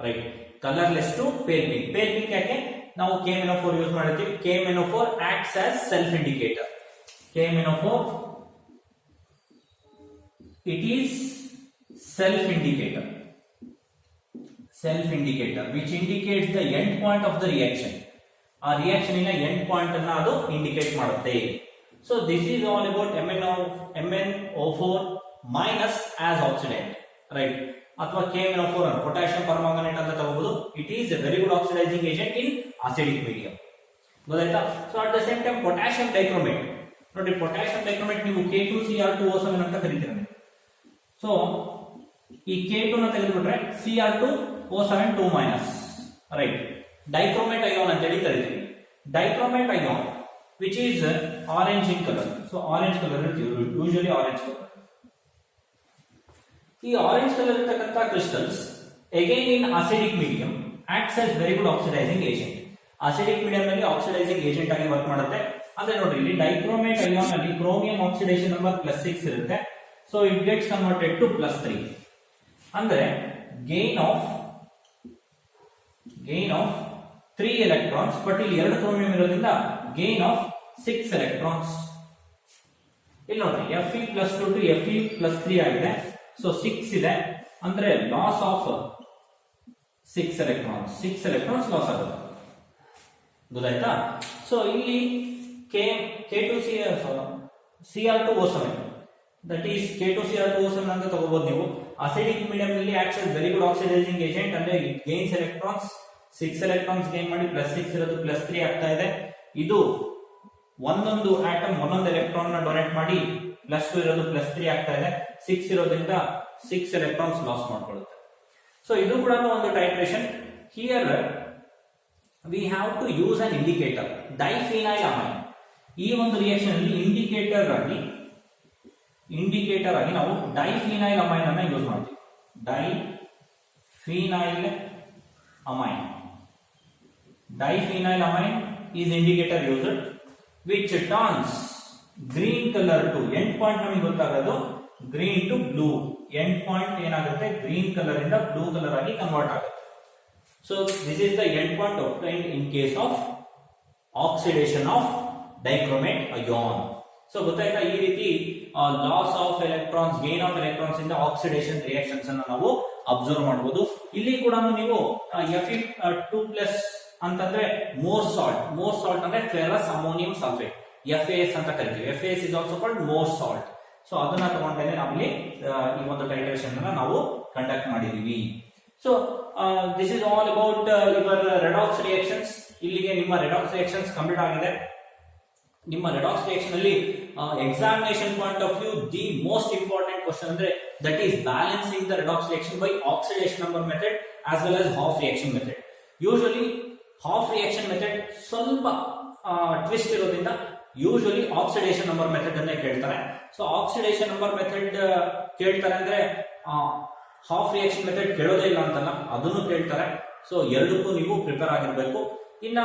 right? Colourless to pale pink. Pale pink ಯಾಕೆ ನಾವು KMnO4 ಯೂಸ್ ಮಾಡ್ತೀವಿ? KMnO4 acts as self indicator. KMnO4 it is self indicator which indicates the end point of the reaction. ಆ reaction ಇನ end point ಅನ್ನು ಅದು indicate ಮಾಡುತ್ತೆ. So this is all about MnO4 ಮೈನಸ್ as oxidant, right? ಅಥವಾ KMnO4 ಅನ್ನು potassium permanganate ಅಂತ ತಗೋಬಹುದು. It is a very good oxidising agent in acidic medium. ಗೊತ್ತಾಯ್ತಾ? So at the same time potassium dichromate, ನೋಡಿ ಪೊಟ್ಯಾಷಿಯಂ ಡೈಕ್ರೋಮೇಟ್ ನೀವು K2Cr2O7 ಅಂತ ಕರೀತೀರ. So ಈ K2 ನ ತೆಗೆದುಬಿಟ್ರೆ Cr2O7 2-, ರೈಟ್? ಡೈಕ್ರೋಮೇಟ್ ಅಯಾನ್ ಅಂತ ಹೇಳಿ ಕರಿತೀವಿ. Dichromate ion which is orange in colour. So orange colour ಇರ್ತೀವಿ, ಯೂಶುವಲಿ ಆರೆಂಜ್ ಕಲರ್. ಈ ಆರೆಂಜ್ ಕಲರ್ ಇರತಕ್ಕಂತ ಕ್ರಿಸ್ಟಲ್ಸ್ ಅಗೈನ್ ಇನ್ acidic medium acts as very good oxidising agent. Acidic medium ನಲ್ಲಿ oxidising agent ಆಗಿ work ಮಾಡುತ್ತೆ. ಅಂದ್ರೆ ನೋಡ್ರಿ, ಇಲ್ಲಿ ಡೈಕ್ರೋಮೇಟ್ ಅಯಾನ್ ಅಲ್ಲಿ ಕ್ರೋಮಿಯಂ ಆಕ್ಸಿಡೇಷನ್ ನಂಬರ್ +6 ಇರುತ್ತೆ. So it gets converted to +3. ಅಂದ್ರೆ gain of 3 electrons, but ಇಲ್ಲಿ 2 ಕ್ರೋಮಿಯಂ ಇರೋದ್ರಿಂದ gain of 6 electrons. ಇಲ್ಲಿ ನೋಡ್ರಿ Fe+2 to Fe+3 ಆಗಿದೆ. ಸೊ 6 ಇದೆ, ಅಂದ್ರೆ ಲಾಸ್ ಆಫ್ 6 electrons ಲಾಸ್ ಆಗುತ್ತೆ. ಗೊತ್ತಾಯ್ತಾ? ಸೊ ಇಲ್ಲಿ K2Cr2O7 that is K2Cr2O7 ಅಂತ ತಗೋಬಹುದು ನೀವು. ಅಸಿಡಿಕ್ ಮೀಡಿಯಂ ನಲ್ಲಿ acts as very good oxidising agent. ಅಂದ್ರೆ it gains electrons, 6 electrons gain ಮಾಡಿ +6 ಇರೋದು +3 ಆಗ್ತಾ ಇದೆ. ಇದು ಒಂದೊಂದು ಆಟಮ್ ಒಂದೊಂದು ಎಲೆಕ್ಟ್ರಾನ್ ನ ಡೊನೇಟ್ ಮಾಡಿ +2 ಇರೋದು +3 ಆಗ್ತಾ ಇದೆ. 6 ಇರೋದ್ರಿಂದ 6 electrons ಲಾಸ್ ಮಾಡ್ಕೊಳ್ಳುತ್ತೆ. ಸೊ ಇದು ಕೂಡ ಒಂದು titration. Here we have to use an indicator, diphenyl amine. ಈ ಒಂದು ರಿಯಾಕ್ಷನ್ ಅಲ್ಲಿ ಇಂಡಿಕೇಟರ್ ಆಗಿ ನಾವು ಡೈಫಿನೈಲ್ ಅಮೈನ್ ಅನ್ನು ಯೂಸ್ ಮಾಡ್ತೀವಿ. Diphenyl amine is indicator used which turns green color to end point. ನಮಗೆ ಗೊತ್ತಾಗೋದು green to blue. end point ಏನಾಗುತ್ತೆ, green color ಇಂದ blue color ಆಗಿ ಕನ್ವರ್ಟ್ ಆಗುತ್ತೆ. So this is the end point obtained in case of oxidation of dichromate ion. So ಗೊತ್ತಾಯ್ತಾ? ಈ ರೀತಿ loss of electrons, gain of electrons ಇಂದ oxidation reactions ಅನ್ನು ನಾವು ಅಬ್ಸರ್ವ್ ಮಾಡಬಹುದು. ಇಲ್ಲಿ ಕೂಡ ನೀವು Fe2+ ಅಂತಂದ್ರೆ ಮೋರ್ ಸಾಲ್ಟ್ ಅಂದ್ರೆ ಫೆರಸ್ ಅಮೋನಿಯಂ ಸಲ್ಫೇಟ್, FAS ಅಂತ ಕರಿತೀವಿ. FAS is also called more salt. So ಅದನ್ನ ತಗೊಂಡೇನೆ ನಾವಿಲ್ಲಿ ಈ ಒಂದು ಟೈಟ್ರೇಷನ್ ಅನ್ನ ನಾವು ಕಂಡಕ್ಟ್ ಮಾಡಿದೀವಿ. So this is all about your redox reactions. ಇಲ್ಲಿಗೆ ನಿಮ್ಮ ರೆಡಾಕ್ಸ್ ರಿಯಾಕ್ಷನ್ಸ್ ಕಂಪ್ಲೀಟ್ ಆಗಿದೆ. ನಿಮ್ಮ ರೆಡಾಕ್ಸ್ ರಿಯಾಕ್ಷನ್ ಅಲ್ಲಿ examination point of view the most important question ಅಂದ್ರೆ that is balancing the redox reaction by oxidation number method as well as half reaction method. Usually half reaction method ಸ್ವಲ್ಪ twist ಇರೋದ್ರಿಂದ usually oxidation number method ಅನ್ನೇ ಕೇಳ್ತಾರೆ. So oxidation number method ಕೇಳ್ತಾರೆ ಅಂದ್ರೆ half reaction method ಕೇಳೋದೇ ಇಲ್ಲ ಅಂತಲ್ಲ, ಅದನ್ನು ಕೇಳ್ತಾರೆ. ಸೊ ಎರಡಕ್ಕೂ ನೀವು ಪ್ರಿಪೇರ್ ಆಗಿರ್ಬೇಕು. ಇನ್ನ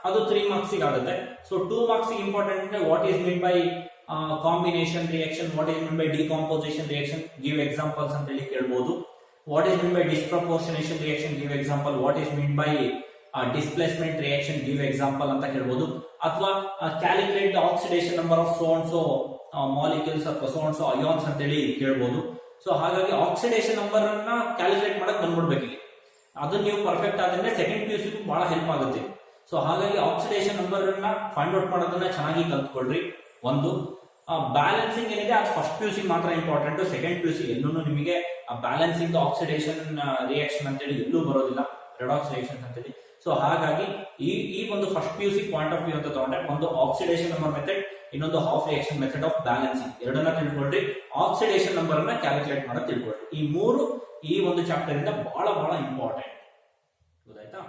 ಅದು 3 marks ಆಗುತ್ತೆ. ಸೊ 2 marks ಇಂಪಾರ್ಟೆಂಟ್ ಅಂದ್ರೆ what is mean by combination reaction, what is mean by decomposition reaction, give examples ಅಂತ ಹೇಳಿ ಕೇಳಬಹುದು. What is mean by disproportionation reaction, give example. What is mean by displacement reaction, give example ಅಂತ ಕೇಳಬಹುದು. ಅಥವಾ calculate oxidation number of so and so molecules ಅಥವಾ so and so ions ಅಂತ ಹೇಳಿ ಕೇಳಬಹುದು. ಸೊ ಹಾಗಾಗಿ ಆಕ್ಸಿಡೇಷನ್ ನಂಬರ್ ಅನ್ನ calculate ಮಾಡಕ್ ಬಂದ್ಬಿಡ್ಬೇಕು. ಅದನ್ನ ನೀವು ಪರ್ಫೆಕ್ಟ್ ಆದ್ರೆ ಸೆಕೆಂಡ್ PUC ಬಹಳ ಹೆಲ್ಪ್ ಆಗುತ್ತೆ. ಸೊ ಹಾಗಾಗಿ ಆಕ್ಸಿಡೇಷನ್ ನಂಬರ್ ಅನ್ನ ಫೈಂಡ್ ಔಟ್ ಮಾಡೋದನ್ನ ಚೆನ್ನಾಗಿ ಕಲ್ತ್ಕೊಳ್ರಿ. ಒಂದು ಬ್ಯಾಲೆನ್ಸಿಂಗ್ ಏನಿದೆ ಅದು ಫಸ್ಟ್ PUC ಮಾತ್ರ ಇಂಪಾರ್ಟೆಂಟ್. ಸೆಕೆಂಡ್ PUC ಎಲ್ಲೂ ನಿಮಗೆ ಬ್ಯಾಲೆನ್ಸಿಂಗ್ ಆಕ್ಸಿಡೇಷನ್ ರಿಯಾಕ್ಷನ್ ಅಂತೇಳಿ ಎಲ್ಲೂ ಬರೋದಿಲ್ಲ, ರೆಡಾಕ್ಸ್ ರಿಯಾಕ್ಷನ್ ಅಂತೇಳಿ. ಸೊ ಹಾಗಾಗಿ ಈ ಒಂದು first PUC point of view ಅಂತ ತಗೊಂಡ್ರೆ ಒಂದು ಆಕ್ಸಿಡೇಷನ್ ನಂಬರ್ ಮೆಥಡ್ ಇನ್ನೊಂದು half reaction method of balancing, ಎರಡನ್ನ ತಿಳ್ಕೊಳ್ರಿ. ಆಕ್ಸಿಡೇಷನ್ ನಂಬರ್ ಅನ್ನ ಕ್ಯಾಲ್ಕುಲೇಟ್ ಮಾಡೋದು ತಿಳ್ಕೊಳ್ರಿ. ಈ ಮೂರು ಈ ಒಂದು ಚಾಪ್ಟರ್ ಇಂದ ಬಹಳ ಬಹಳ ಇಂಪಾರ್ಟೆಂಟ್. ಗೊತ್ತಾಯ್ತಾ?